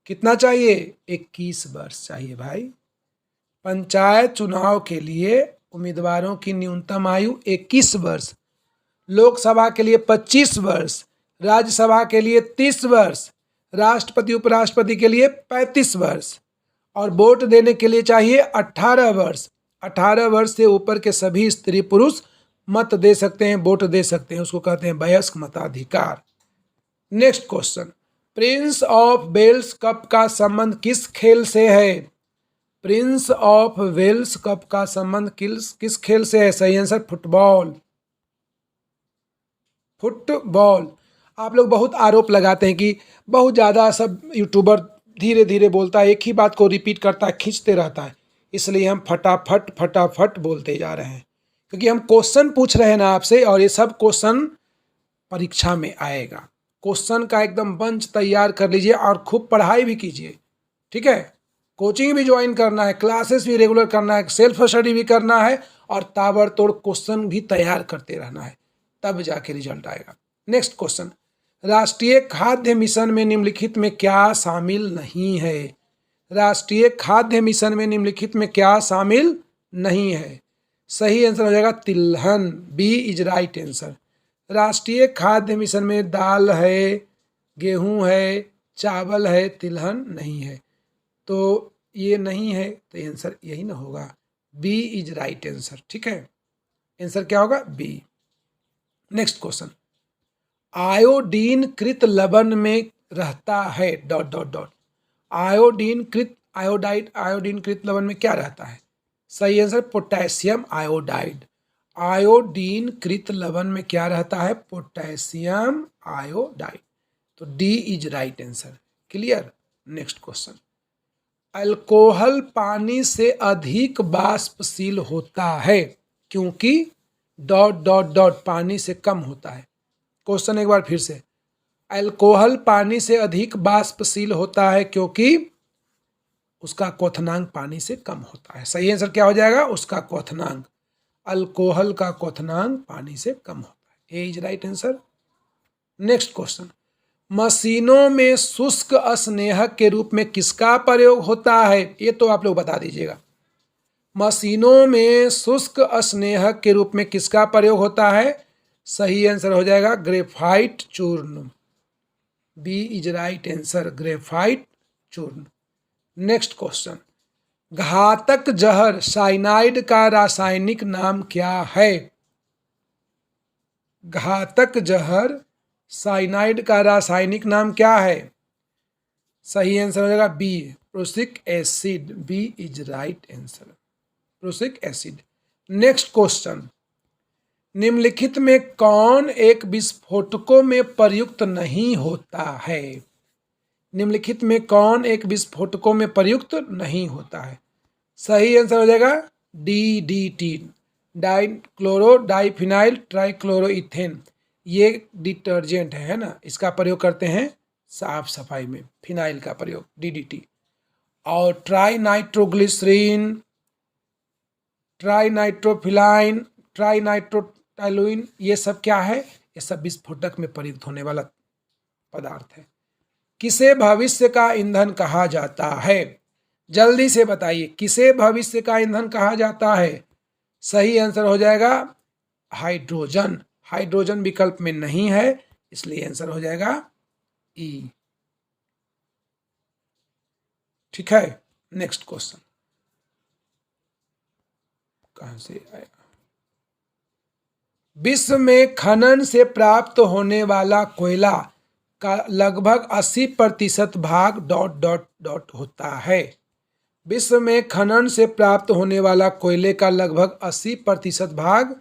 कितना चाहिए? 21 वर्ष चाहिए भाई। पंचायत चुनाव के लिए उम्मीदवारों की न्यूनतम आयु 21 वर्ष। लोकसभा के लिए 25 वर्ष, राज्यसभा के लिए 30 वर्ष, राष्ट्रपति उपराष्ट्रपति के लिए 35 वर्ष, और वोट देने के लिए चाहिए 18 वर्ष। 18 वर्ष से ऊपर के सभी स्त्री पुरुष मत दे सकते हैं, वोट दे सकते हैं, उसको कहते हैं वयस्क मताधिकार। Next question, Prince of Wales cup का संबंध किस खेल से है? प्रिंस ऑफ वेल्स कप का संबंध किस खेल से है? सही आंसर फुटबॉल। फुटबॉल। आप लोग बहुत आरोप लगाते हैं कि बहुत ज़्यादा सब यूट्यूबर धीरे धीरे बोलता है, एक ही बात को रिपीट करता है, खींचते रहता है, इसलिए हम फटाफट फटाफट बोलते जा रहे हैं, क्योंकि हम क्वेश्चन पूछ रहे हैं ना आपसे, और ये सब क्वेश्चन परीक्षा में आएगा। क्वेश्चन का एकदम बंच तैयार कर लीजिए और खूब पढ़ाई भी कीजिए। ठीक है, कोचिंग भी ज्वाइन करना है, क्लासेस भी रेगुलर करना है, सेल्फ स्टडी भी करना है, और ताबड़तोड़ क्वेश्चन भी तैयार करते रहना है, तब जाके रिजल्ट आएगा। नेक्स्ट क्वेश्चन, राष्ट्रीय खाद्य मिशन में निम्नलिखित में क्या शामिल नहीं है? राष्ट्रीय खाद्य मिशन में निम्नलिखित में क्या शामिल नहीं है? सही आंसर हो जाएगा तिलहन। B is right answer. राष्ट्रीय खाद्य मिशन में दाल है, गेहूं है, चावल है, तिलहन नहीं है, तो ये नहीं है, तो आंसर यही ना होगा, बी इज राइट आंसर। ठीक है, आंसर क्या होगा? बी। नेक्स्ट क्वेश्चन, आयोडीन कृत लवण में रहता है डॉट डॉट डॉट। आयोडीन कृत लवण में क्या रहता है? सही आंसर पोटेशियम आयोडाइड। आयोडीन कृत लवण में क्या रहता है? Potassium iodide. तो D is right answer. Clear. Next question, alcohol पानी से अधिक वाष्पशील होता है क्योंकि डॉट डॉट डॉट पानी से कम होता है। क्वेश्चन एक बार फिर से, अल्कोहल पानी से अधिक वाष्पशील होता है क्योंकि उसका क्वथनांक पानी से कम होता है। सही आंसर क्या हो जाएगा? उसका क्वथनांक, अल्कोहल का क्वथनांक पानी से कम होता है। A is right answer. Next question, मशीनों में शुष्क स्नेहक के रूप में किसका प्रयोग होता है? ये तो आप लोग बता दीजिएगा। मशीनों में शुष्क स्नेहक के रूप में किसका प्रयोग होता है? सही आंसर हो जाएगा ग्रेफाइट चूर्ण। B is right answer, graphite चूर्ण। नेक्स्ट क्वेश्चन, घातक जहर साइनाइड का रासायनिक नाम क्या है? घातक जहर साइनाइड का रासायनिक नाम क्या है? सही आंसर हो जाएगा B, prussic acid. B is right answer, prussic acid. Next question, निम्नलिखित में कौन एक विस्फोटकों में प्रयुक्त नहीं होता है? निम्नलिखित में कौन एक विस्फोटकों में प्रयुक्त नहीं होता है? सही आंसर हो जाएगा DDT, डाइक्लोरो डाइफिनाइल ट्राइक्लोरोइथेन। ये डिटर्जेंट है ना, इसका प्रयोग करते हैं साफ सफाई में, फिनाइल का प्रयोग DDT। और ट्राइनाइट्रोग्लिसरीन, ट्राइनाइट्रोफिलाइन, ट्राइनाइट्रोटाइलुइन, ये सब क्या है? ये सब विस्फोटक में प्रयुक्त होने वाला पदार्थ है। किसे भविष्य का ईंधन कहा जाता है? जल्दी से बताइए, किसे भविष्य का ईंधन कहा जाता है? सही आंसर हो जाएगा हाइड्रोजन। हाइड्रोजन विकल्प में नहीं है, इसलिए आंसर हो जाएगा ई। ठीक है, नेक्स्ट क्वेश्चन कहां से आया? विश्व में खनन से प्राप्त होने वाला कोयला का लगभग 80% भाग डॉट डॉट डॉट होता है। विश्व में खनन से प्राप्त होने वाला कोयले का लगभग 80% भाग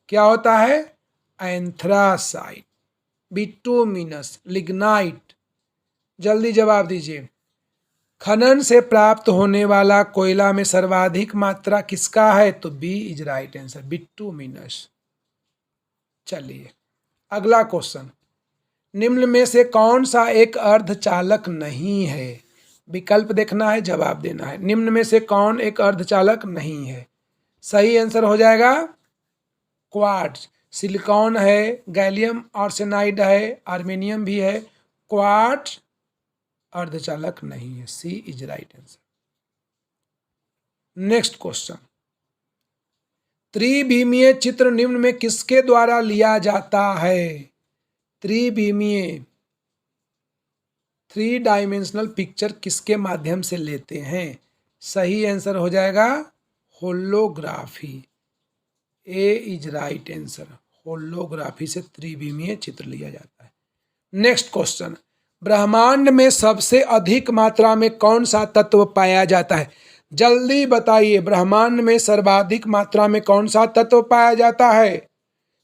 क्या होता है? Anthracite, bituminous, lignite. जल्दी जवाब दीजिए। खनन से प्राप्त होने वाला कोयला में सर्वाधिक मात्रा किसका है? तो B is right answer, bituminous. चलिए अगला क्वेश्चन, निम्न में से कौन सा एक अर्धचालक नहीं है? विकल्प देखना है, जवाब देना है। निम्न में से कौन एक अर्धचालक नहीं है? सही आंसर हो जाएगा क्वार्ट्ज। सिलिकॉन है, गैलियम आर्सेनाइड है, आर्मेनियम भी है। क्वार्ट्ज अर्धचालक नहीं है, C is right answer. Next question, त्रिविमीय चित्र निम्न में किसके द्वारा लिया जाता है? त्रिविमीय, 3 डायमेंशनल पिक्चर किसके माध्यम से लेते हैं? सही आंसर हो जाएगा holography. A is right answer, holography से त्रिविमीय चित्र लिया जाता है। नेक्स्ट क्वेश्चन, ब्रह्मांड में सबसे अधिक मात्रा में कौन सा तत्व पाया जाता है? जल्दी बताइए, ब्रह्मांड में सर्वाधिक मात्रा में कौन सा तत्व पाया जाता है?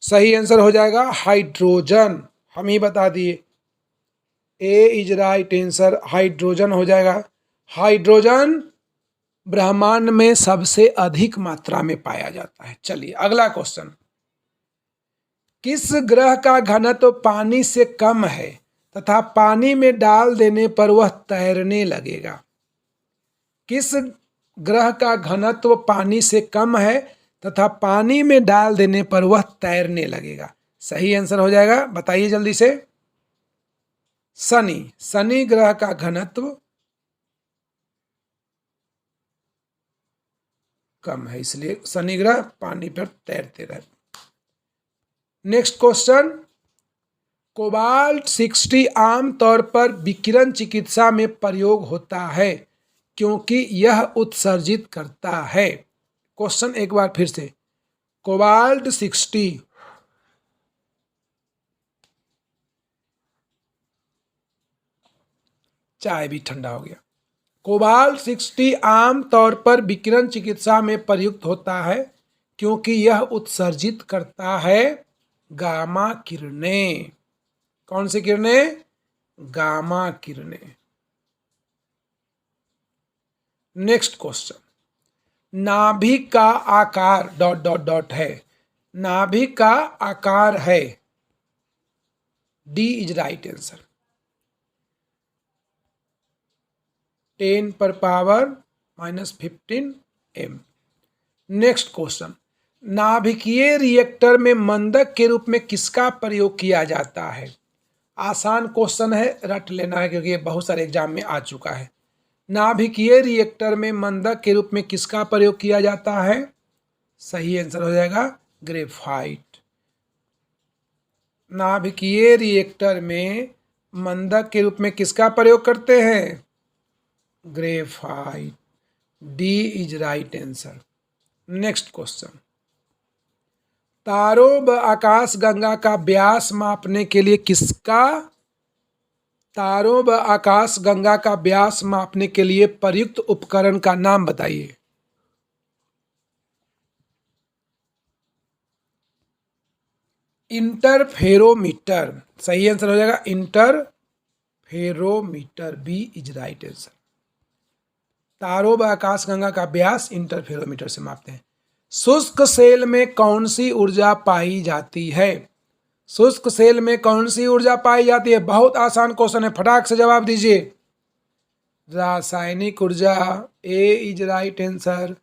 सही आंसर हो जाएगा हाइड्रोजन। हम ही बता दिए, ए इज राइट आंसर, हाइड्रोजन हो जाएगा। हाइड्रोजन ब्रह्मांड में सबसे अधिक मात्रा में पाया जाता है। चलिए अगला क्वेश्चन, किस ग्रह का घनत्व पानी से कम है तथा पानी में डाल देने पर वह तैरने लगेगा? किस ग्रह का घनत्व पानी से कम है तथा पानी में डाल देने पर वह तैरने लगेगा? सही आंसर हो जाएगा, बताइए जल्दी से। शनि। शनि ग्रह का घनत्व कम है, इसलिए शनि ग्रह पानी पर तैरते रहते। नेक्स्ट क्वेश्चन, कोबाल्ट 60 आमतौर पर विकिरण चिकित्सा में प्रयोग होता है क्योंकि यह उत्सर्जित करता है। क्वेश्चन एक बार फिर से, कोबाल्ट 60 चाय भी ठंडा हो गया। कोबाल्ट 60 आमतौर पर विकिरण चिकित्सा में प्रयुक्त होता है क्योंकि यह उत्सर्जित करता है गामा किरणें। कौन सी किरणें? गामा किरणें। नेक्स्ट क्वेश्चन, नाभिक का आकार डॉट डॉट डॉट है। नाभिक का आकार है, D is right answer, 10⁻⁻15 m। Next question, नाभिकीय रिएक्टर में मंदक के रूप में किसका प्रयोग किया जाता है? आसान क्वेश्चन है, रट लेना है क्योंकि ये बहुत सारे एग्जाम में आ चुका है। नाभिकीय रिएक्टर में मंदक के रूप में किसका प्रयोग किया जाता है? सही आंसर हो जाएगा ग्रेफाइट। नाभिकीय रिएक्टर में मंदक के रूप में किसका प्रयोग करते हैं? Graphite. D is right answer. Next question, तारों व आकाश गंगा का व्यास मापने के लिए किसका तारों व आकाश गंगा का व्यास मापने के लिए प्रयुक्त उपकरण का नाम बताइए। इंटरफेरोमीटर सही आंसर हो जाएगा, interferometer, B is right answer. तारों व आकाश गंगा का व्यास इंटरफेरोमीटर से मापते हैं। शुष्क सेल में कौन सी ऊर्जा पाई जाती है? शुष्क सेल में कौन सी ऊर्जा पाई जाती है? बहुत आसान क्वेश्चन है, फटाक से जवाब दीजिए। रासायनिक ऊर्जा, ए इज राइट आंसर।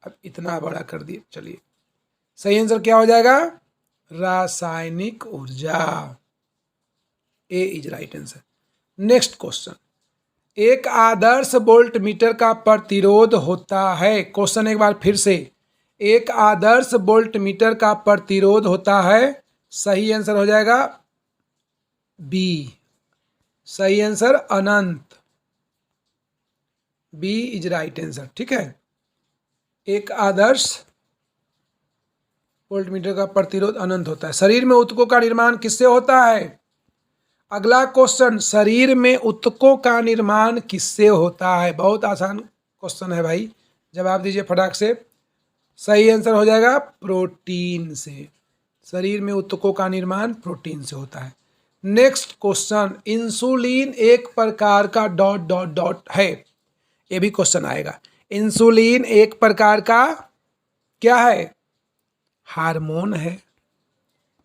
अब इतना बड़ा कर दिए, चलिए सही आंसर क्या हो जाएगा? रासायनिक ऊर्जा, A is right answer. Next question, एक आदर्श वोल्ट मीटर का प्रतिरोध होता है। क्वेश्चन एक बार फिर से, एक आदर्श वोल्ट मीटर का प्रतिरोध होता है। सही आंसर हो जाएगा बी, सही आंसर अनंत, बी इज राइट आंसर। ठीक है, एक आदर्श वोल्ट मीटर का प्रतिरोध अनंत होता है। शरीर में ऊतकों का निर्माण किससे होता है? अगला क्वेश्चन, शरीर में ऊतकों का निर्माण किससे होता है? बहुत आसान क्वेश्चन है भाई, जवाब दीजिए फटाक से। सही आंसर हो जाएगा प्रोटीन से। शरीर में ऊतकों का निर्माण प्रोटीन से होता है। नेक्स्ट क्वेश्चन, इंसुलिन एक प्रकार का डॉट डॉट डॉट है। ये भी क्वेश्चन आएगा। इंसुलिन एक प्रकार का क्या है? हार्मोन है।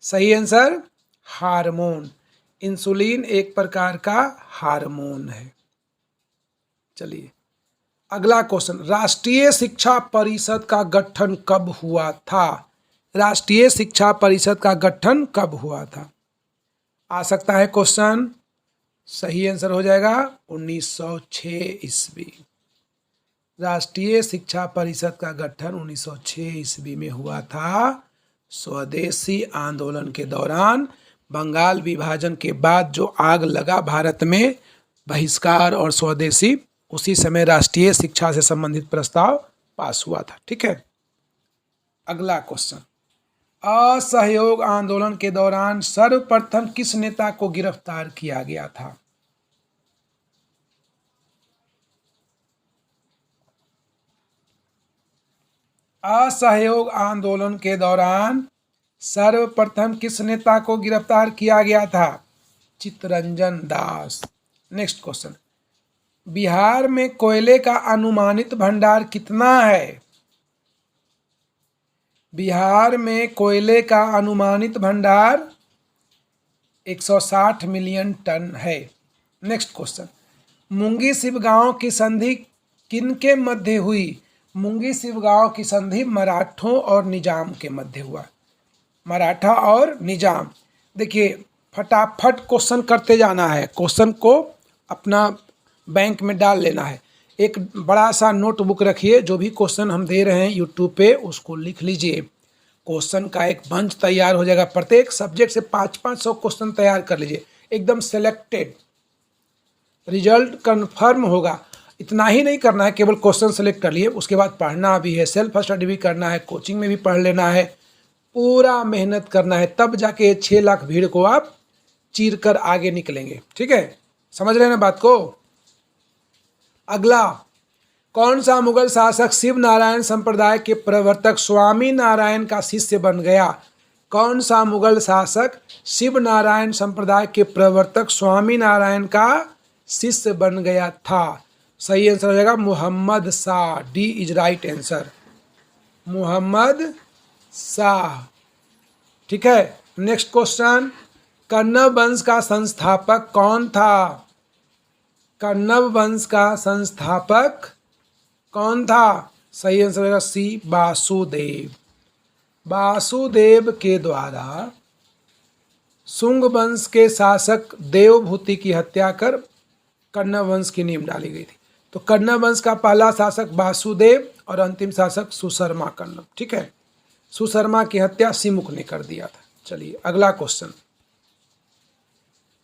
सही आंसर हार्मोन। इंसुलिन एक प्रकार का हार्मोन है। चलिए अगला क्वेश्चन, राष्ट्रीय शिक्षा परिषद का गठन कब हुआ था? राष्ट्रीय शिक्षा परिषद का गठन कब हुआ था? आ सकता है क्वेश्चन। सही आंसर हो जाएगा 1906 ईस्वी। राष्ट्रीय शिक्षा परिषद का गठन 1906 ईस्वी में हुआ था। स्वदेशी आंदोलन के दौरान, बंगाल विभाजन के बाद जो आग लगा भारत में, बहिष्कार और स्वदेशी, उसी समय राष्ट्रीय शिक्षा से संबंधित प्रस्ताव पास हुआ था। ठीक है, अगला क्वेश्चन, असहयोग आंदोलन के दौरान सर्वप्रथम किस नेता को गिरफ्तार किया गया था? असहयोग आंदोलन के दौरान सर्वप्रथम किस नेता को गिरफ्तार किया गया था? चित्तरंजन दास। नेक्स्ट क्वेश्चन, बिहार में कोयले का अनुमानित भंडार कितना है? बिहार में कोयले का अनुमानित भंडार 160 मिलियन टन है। नेक्स्ट क्वेश्चन, मुंगी शिवगांव की संधि किनके मध्य हुई? मुंगी शिवगांव की संधि मराठों और निजाम के मध्य हुआ। मराठा और निजाम। देखिए फटाफट क्वेश्चन करते जाना है, क्वेश्चन को अपना बैंक में डाल लेना है। एक बड़ा सा नोटबुक रखिए, जो भी क्वेश्चन हम दे रहे हैं यूट्यूब पे उसको लिख लीजिए। क्वेश्चन का एक बंच तैयार हो जाएगा, प्रत्येक सब्जेक्ट से 500-500 क्वेश्चन तैयार कर लीजिए, एकदम सेलेक्टेड, रिजल्ट कन्फर्म होगा। इतना ही नहीं करना है, केवल क्वेश्चन सेलेक्ट कर लिए, उसके बाद पढ़ना भी है, सेल्फ स्टडी भी करना है, कोचिंग में भी पढ़ लेना है, पूरा मेहनत करना है, तब जाके 6 लाख भीड़ को आप चीर कर आगे निकलेंगे। ठीक है, समझ रहे हैं ना बात को? अगला, कौन सा मुगल शासक शिव नारायण संप्रदाय के प्रवर्तक स्वामी नारायण का शिष्य बन गया? कौन सा मुगल शासक शिव नारायण संप्रदाय के प्रवर्तक स्वामी नारायण का शिष्य बन गया था? सही आंसर हो जाएगा Mohammad Shah, D is right answer, Mohammad Shah. ठीक है, नेक्स्ट क्वेश्चन, कण्व वंश का संस्थापक कौन था? कण्व वंश का संस्थापक कौन था? सही आंसर होगा सी, वासुदेव। वासुदेव के द्वारा शुंग वंश के शासक देवभूति की हत्या कर कण्व वंश की नींव डाली गई थी। तो कण्व वंश का पहला शासक वासुदेव और अंतिम शासक सुशर्मा कण्व। ठीक है, सुशर्मा की हत्या सिमुक ने कर दिया था। चलिए अगला क्वेश्चन,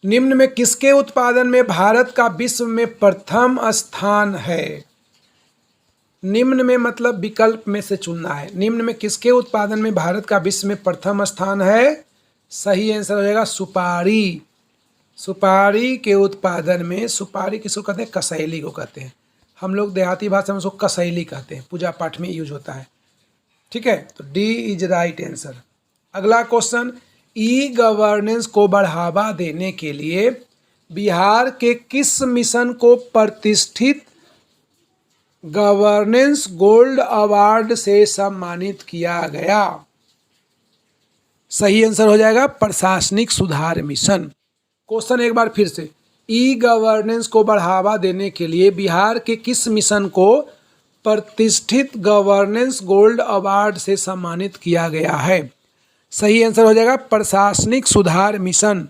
निम्न में किसके उत्पादन में भारत का विश्व में प्रथम स्थान है? निम्न में मतलब विकल्प में से चुनना है। निम्न में किसके उत्पादन में भारत का विश्व में प्रथम स्थान है? सही आंसर हो जाएगा सुपारी। सुपारी के उत्पादन में, सुपारी किसको कहते हैं? कसैली को कहते हैं। हम लोग देहाती भाषा में उसको कसैली कहते हैं, पूजा पाठ में यूज होता है। ठीक है, तो डी इज राइट आंसर। अगला क्वेश्चन, ई गवर्नेंस को बढ़ावा देने के लिए बिहार के किस मिशन को प्रतिष्ठित गवर्नेंस गोल्ड अवार्ड से सम्मानित किया गया? सही आंसर हो जाएगा प्रशासनिक सुधार मिशन। क्वेश्चन एक बार फिर से, ई गवर्नेंस को बढ़ावा देने के लिए बिहार के किस मिशन को प्रतिष्ठित गवर्नेंस गोल्ड अवार्ड से सम्मानित किया गया है? सही आंसर हो जाएगा प्रशासनिक सुधार मिशन।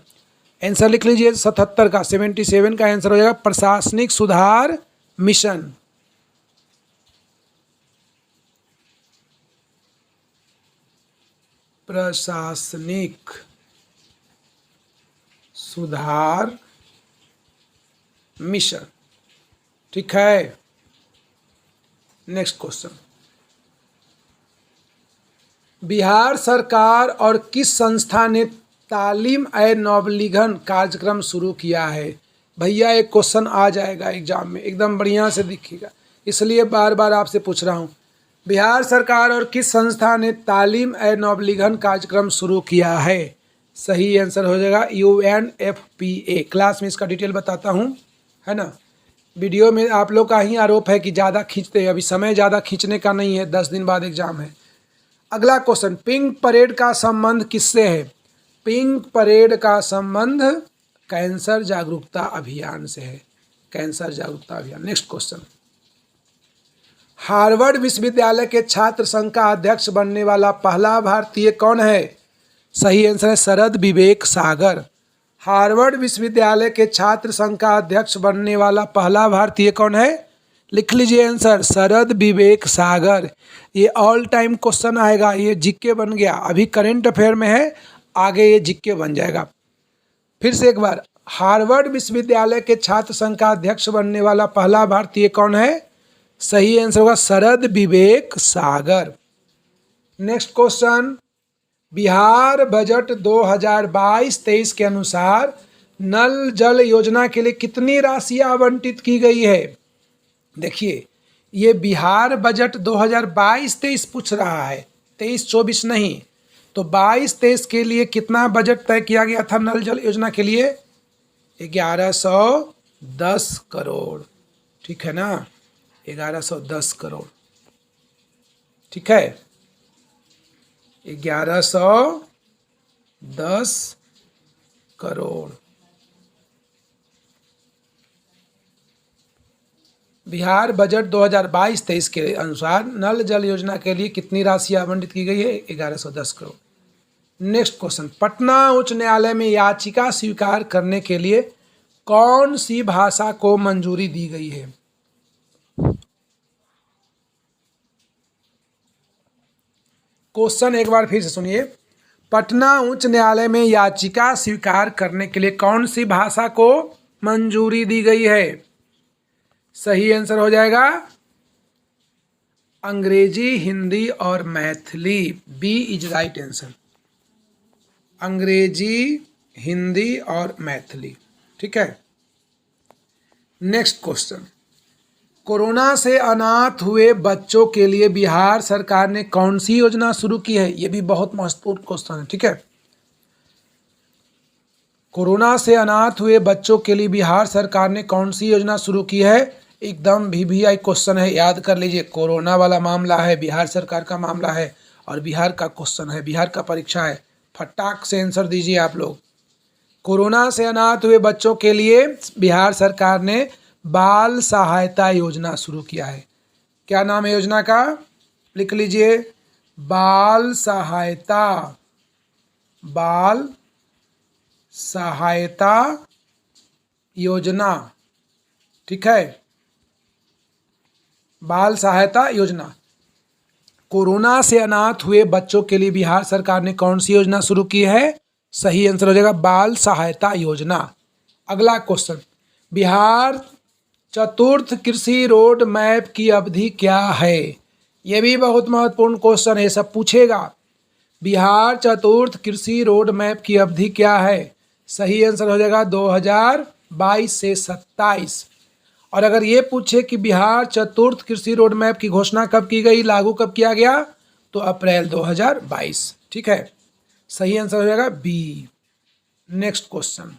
आंसर लिख लीजिए 77 का, 77 का आंसर हो जाएगा प्रशासनिक सुधार मिशन। प्रशासनिक सुधार मिशन। ठीक है, नेक्स्ट क्वेश्चन, बिहार सरकार और किस संस्था ने तालीम ए नवलिघन कार्यक्रम शुरू किया है? भैया एक क्वेश्चन आ जाएगा एग्जाम में, एकदम बढ़िया से दिखेगा, इसलिए बार बार आपसे पूछ रहा हूँ। बिहार सरकार और किस संस्था ने तालीम ए नवलिघन कार्यक्रम शुरू किया है? सही आंसर हो जाएगा UNFPA। क्लास में इसका डिटेल बताता हूँ, है ना। वीडियो में आप लोग का ही आरोप है कि ज़्यादा खींचते हैं, अभी समय ज़्यादा खींचने का नहीं है, 10 दिन बाद एग्जाम है। अगला क्वेश्चन, पिंक परेड का संबंध किससे है? पिंक परेड का संबंध कैंसर जागरूकता अभियान से है। कैंसर जागरूकता अभियान। नेक्स्ट क्वेश्चन, हार्वर्ड विश्वविद्यालय के छात्र संघ का अध्यक्ष बनने वाला पहला भारतीय कौन है? सही आंसर है शरद विवेक सागर। हार्वर्ड विश्वविद्यालय के छात्र संघ का अध्यक्ष बनने वाला पहला भारतीय कौन है? लिख लीजिए आंसर शरद विवेक सागर। ये ऑल टाइम क्वेश्चन आएगा, ये जीके बन गया, अभी करंट अफेयर में है, आगे ये जीके बन जाएगा। फिर से एक बार, हार्वर्ड विश्वविद्यालय के छात्र संघ का अध्यक्ष बनने वाला पहला भारतीय कौन है? सही आंसर होगा शरद Vivek Sagar. Next question, Bihar budget 2022-23 के अनुसार नल जल योजना के लिए कितनी राशि आवंटित की गई है? देखिए, ये बिहार बजट 2022-23 पूछ रहा है, 23-24 नहीं। तो 22-23 के लिए कितना बजट तय किया गया था नल जल योजना के लिए? 1110 करोड़। ठीक है ना, 1110 करोड़। ठीक है, 1110 करोड़। बिहार बजट 2022-23 के अनुसार नल जल योजना के लिए कितनी राशि आवंटित की गई है? 1110 करोड़। नेक्स्ट क्वेश्चन, पटना उच्च न्यायालय में याचिका स्वीकार करने के लिए कौन सी भाषा को मंजूरी दी गई है? क्वेश्चन एक बार फिर से सुनिए, पटना उच्च न्यायालय में याचिका स्वीकार करने के लिए कौन सी भाषा को मंजूरी दी गई है? सही आंसर हो जाएगा अंग्रेजी, हिंदी और Maithili. B is right answer, अंग्रेजी, हिंदी और मैथिली। ठीक है, नेक्स्ट क्वेश्चन, कोरोना से अनाथ हुए बच्चों के लिए बिहार सरकार ने कौन सी योजना शुरू की है? ये भी बहुत महत्वपूर्ण क्वेश्चन है। ठीक है, कोरोना से अनाथ हुए बच्चों के लिए बिहार सरकार ने कौन सी योजना शुरू की है? एकदम VVI क्वेश्चन है, याद कर लीजिए। कोरोना वाला मामला है, बिहार सरकार का मामला है और बिहार का क्वेश्चन है, बिहार का परीक्षा है, फटाक से आंसर दीजिए आप लोग। कोरोना से अनाथ हुए बच्चों के लिए बिहार सरकार ने बाल सहायता योजना शुरू किया है। क्या नाम है योजना का? लिख लीजिए बाल सहायता, बाल सहायता योजना। ठीक है, बाल सहायता योजना। कोरोना से अनाथ हुए बच्चों के लिए बिहार सरकार ने कौन सी योजना शुरू की है? सही आंसर हो जाएगा बाल सहायता योजना। अगला क्वेश्चन, बिहार चतुर्थ कृषि रोड मैप की अवधि क्या है? ये भी बहुत महत्वपूर्ण क्वेश्चन है, सब पूछेगा। बिहार चतुर्थ कृषि रोड मैप की अवधि क्या है? सही आंसर हो जाएगा 2022 से 27। और अगर ये पूछे कि बिहार चतुर्थ कृषि रोड मैप की घोषणा कब की गई, लागू कब किया गया, तो अप्रैल 2022। ठीक है, सही आंसर हो जाएगा बी। नेक्स्ट क्वेश्चन,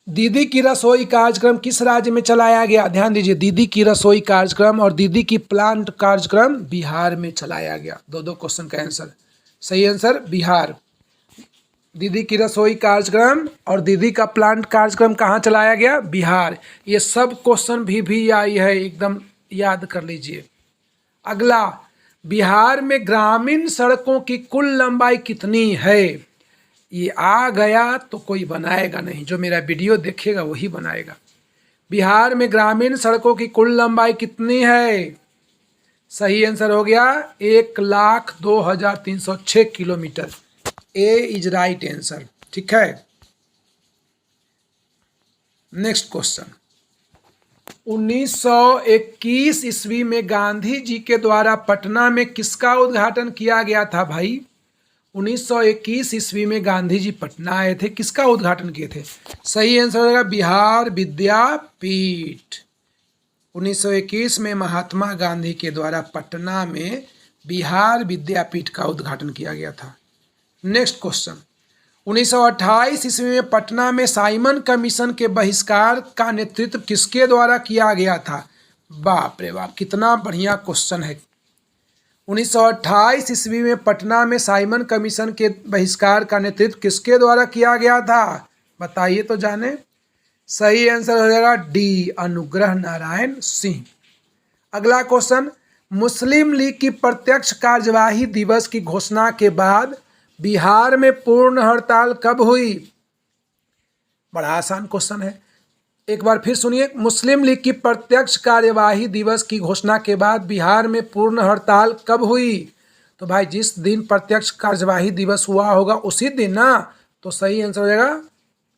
दीदी की रसोई कार्यक्रम किस राज्य में चलाया गया? ध्यान दीजिए, दीदी की रसोई कार्यक्रम और दीदी की प्लांट कार्यक्रम बिहार में चलाया गया। दो दो क्वेश्चन का आंसर। सही आंसर बिहार। दीदी की रसोई कार्यक्रम और दीदी का प्लांट कार्यक्रम कहाँ चलाया गया? बिहार। ये सब क्वेश्चन भी आई है, एकदम याद कर लीजिए। अगला, बिहार में ग्रामीण सड़कों की कुल लंबाई कितनी है? ये आ गया तो कोई बनाएगा नहीं, जो मेरा वीडियो देखेगा वही बनाएगा। बिहार में ग्रामीण सड़कों की कुल लंबाई कितनी है? सही आंसर हो गया 1,02,306 kilometre. A is right answer. ठीक है, नेक्स्ट क्वेश्चन, 1921 ईस्वी में गांधी जी के द्वारा पटना में किसका उद्घाटन किया गया था भाई? 1921 ईस्वी में गांधी जी पटना आए थे, किसका उद्घाटन किए थे? सही आंसर हो जाएगा बिहार विद्यापीठ। 1921 में महात्मा गांधी के द्वारा पटना में बिहार विद्यापीठ का उद्घाटन किया गया था। नेक्स्ट क्वेश्चन, 1928 ईस्वी में पटना में साइमन कमीशन के बहिष्कार का नेतृत्व किसके द्वारा किया गया था? बाप रे बाप, कितना बढ़िया क्वेश्चन है। 1928 ईस्वी में पटना में साइमन कमीशन के बहिष्कार का नेतृत्व किसके द्वारा किया गया था? बताइए तो जाने। सही आंसर हो जाएगा डी, अनुग्रह नारायण सिंह। अगला क्वेश्चन, मुस्लिम लीग की प्रत्यक्ष कार्यवाही दिवस की घोषणा के बाद बिहार में पूर्ण हड़ताल कब हुई? बड़ा आसान क्वेश्चन है, एक बार फिर सुनिए। मुस्लिम लीग की प्रत्यक्ष कार्यवाही दिवस की घोषणा के बाद बिहार में पूर्ण हड़ताल कब हुई? तो भाई जिस दिन प्रत्यक्ष कार्यवाही दिवस हुआ होगा उसी दिन ना, तो सही आंसर हो जाएगा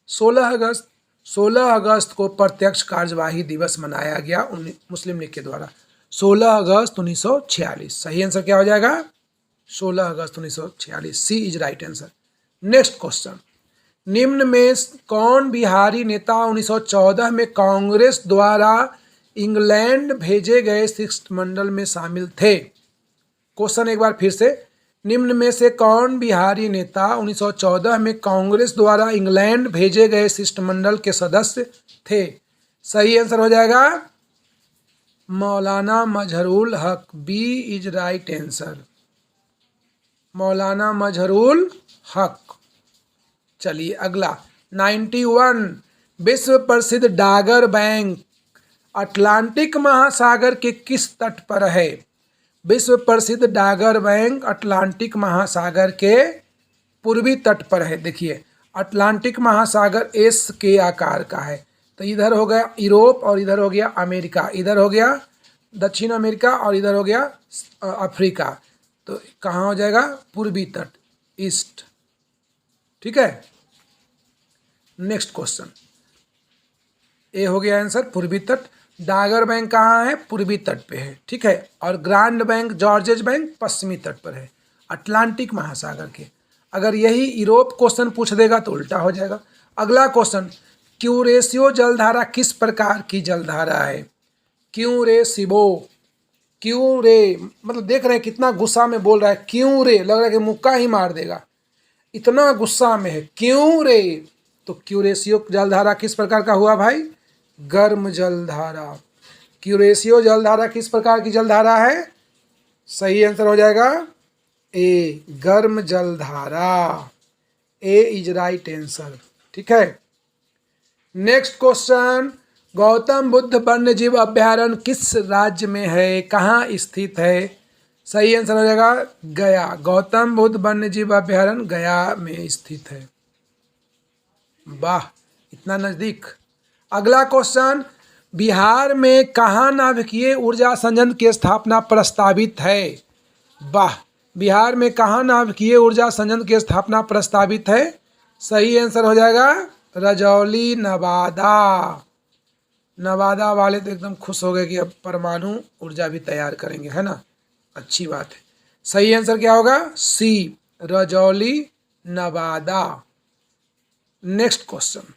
16 अगस्त। 16 अगस्त को प्रत्यक्ष कार्यवाही दिवस मनाया गया मुस्लिम लीग के द्वारा, 16 अगस्त 1946। सही आंसर क्या हो जाएगा? 16 अगस्त 1946। C is right answer. Next question, निम्न में कौन बिहारी नेता 1914 में कांग्रेस द्वारा इंग्लैंड भेजे गए शिष्टमंडल में शामिल थे? क्वेश्चन एक बार फिर से, निम्न में से कौन बिहारी नेता 1914 में कांग्रेस द्वारा इंग्लैंड भेजे गए शिष्टमंडल के सदस्य थे? सही आंसर हो जाएगा मौलाना मजहरुल हक। बी इज राइट आंसर, मौलाना मजहरुल हक। चलिए अगला, 91 विश्व प्रसिद्ध डागर बैंक अटलांटिक महासागर के किस तट पर है? विश्व प्रसिद्ध डागर बैंक अटलांटिक महासागर के पूर्वी तट पर है। देखिए, अटलांटिक महासागर एस के आकार का है, तो इधर हो गया यूरोप और इधर हो गया अमेरिका, इधर हो गया दक्षिण अमेरिका और इधर हो गया अफ्रीका। तो कहाँ हो जाएगा? पूर्वी तट, ईस्ट। ठीक है, नेक्स्ट क्वेश्चन, ए हो गया आंसर पूर्वी तट। डागर बैंक कहाँ है? पूर्वी तट पे है। ठीक है, और ग्रांड बैंक जॉर्जेज बैंक पश्चिमी तट पर है अटलांटिक महासागर के। अगर यही यूरोप क्वेश्चन पूछ देगा तो उल्टा हो जाएगा। अगला क्वेश्चन, क्यूरेशियो जलधारा किस प्रकार की जलधारा है? क्यूरेशियो, क्यों रे, मतलब देख रहे हैं कितना गुस्सा में बोल रहा है, क्यों रे, लग रहा है कि मुक्का ही मार देगा, इतना गुस्सा में है, क्यों रे। तो क्यूरेशियो जलधारा किस प्रकार का हुआ भाई? गर्म जलधारा। क्यूरेशियो जलधारा किस प्रकार की जलधारा है? सही आंसर हो जाएगा ए, गर्म जलधारा। ए इज राइट आंसर। ठीक है, नेक्स्ट क्वेश्चन, गौतम बुद्ध वन्यजीव अभ्यारण्य किस राज्य में है, कहाँ स्थित है? सही आंसर हो जाएगा गया। गौतम बुद्ध वन्यजीव अभ्यारण्य गया में स्थित है। वाह, इतना नजदीक। अगला क्वेश्चन, बिहार में कहाँ नाभिकीय ऊर्जा संयंत्र की स्थापना प्रस्तावित है? वाह, बिहार में कहाँ नाभिकीय ऊर्जा संयंत्र की स्थापना प्रस्तावित है? सही आंसर हो जाएगा रजौली, नवादा। नवादा वाले तो एकदम खुश हो गए कि अब परमाणु ऊर्जा भी तैयार करेंगे, है ना, अच्छी बात है। सही आंसर क्या होगा? सी, रजौली, नवादा। नेक्स्ट क्वेश्चन,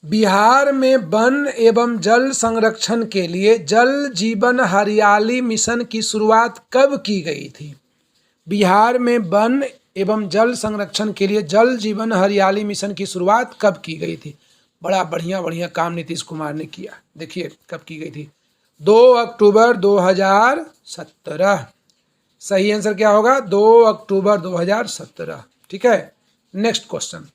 बिहार में वन एवं जल संरक्षण के लिए जल जीवन हरियाली मिशन की शुरुआत कब की गई थी? बिहार में वन एवं जल संरक्षण के लिए जल जीवन हरियाली मिशन की शुरुआत कब की गई थी? बड़ा बढ़िया काम नीतीश कुमार ने किया। देखिए कब की गई थी, 2 अक्टूबर 2017। सही आंसर क्या होगा? 2 अक्टूबर 2017। ठीक है। नेक्स्ट क्वेश्चन,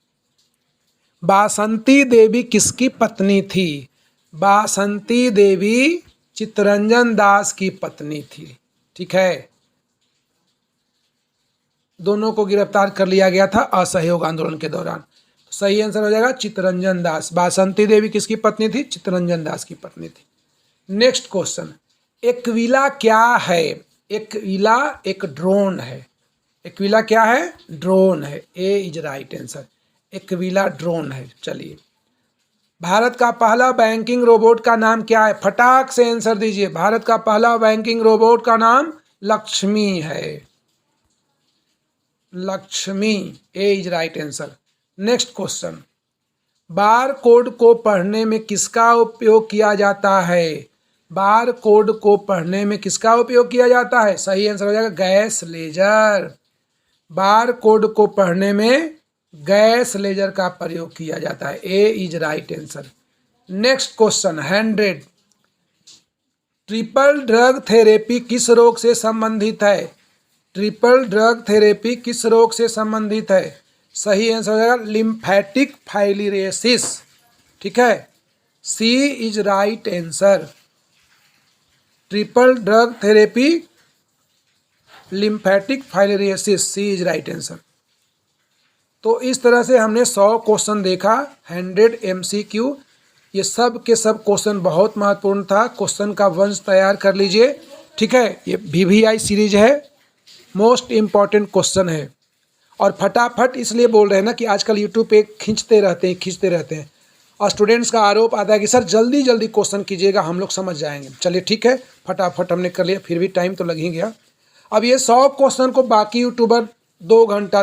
बासंती देवी किसकी पत्नी थी? बासंती देवी चित्तरंजन दास की पत्नी थी। ठीक है, दोनों को गिरफ्तार कर लिया गया था असहयोग आंदोलन के दौरान। सही आंसर हो जाएगा चित्तरंजन दास। बासंती देवी किसकी पत्नी थी? चित्तरंजन दास की पत्नी थी। नेक्स्ट क्वेश्चन, एक्विला क्या है? एक्विला एक ड्रोन है। एक्विला क्या है? ड्रोन है। A is right answer, Aquila drone है। चलिए, भारत का पहला बैंकिंग रोबोट का नाम क्या है? फटाक से आंसर दीजिए। भारत का पहला बैंकिंग रोबोट का नाम लक्ष्मी है। Lakshmi, A is right answer. Next question, bar code को पढ़ने में किसका उपयोग किया जाता है? बार कोड को पढ़ने में किसका उपयोग किया जाता है? सही आंसर हो जाएगा गैस लेजर। बार कोड को पढ़ने में गैस लेजर का प्रयोग किया जाता है। A is right answer. Next question 100, triple drug therapy किस रोग से संबंधित है? ट्रिपल ड्रग थेरेपी किस रोग से संबंधित है? सही आंसर हो जाएगा लिम्फेटिक फाइलिरेसिस। ठीक है, C is right answer. Triple drug therapy lymphatic filariasis, C is right answer. तो इस तरह से हमने 100 क्वेश्चन देखा, 100 MCQ। ये सब के सब क्वेश्चन बहुत महत्वपूर्ण था। क्वेश्चन का वंश तैयार कर लीजिए। ठीक है, ये VVI सीरीज है, मोस्ट इम्पॉर्टेंट क्वेश्चन है। और फटाफट इसलिए बोल रहे हैं ना कि आजकल यूट्यूब पे खींचते रहते हैं और स्टूडेंट्स का आरोप आता है कि सर जल्दी जल्दी क्वेश्चन कीजिएगा, हम लोग समझ जाएंगे। चलिए ठीक है, फटाफट हमने कर लिया, फिर भी टाइम तो लग ही गया। अब ये 100 क्वेश्चन को बाकी यूट्यूबर 2 घंटा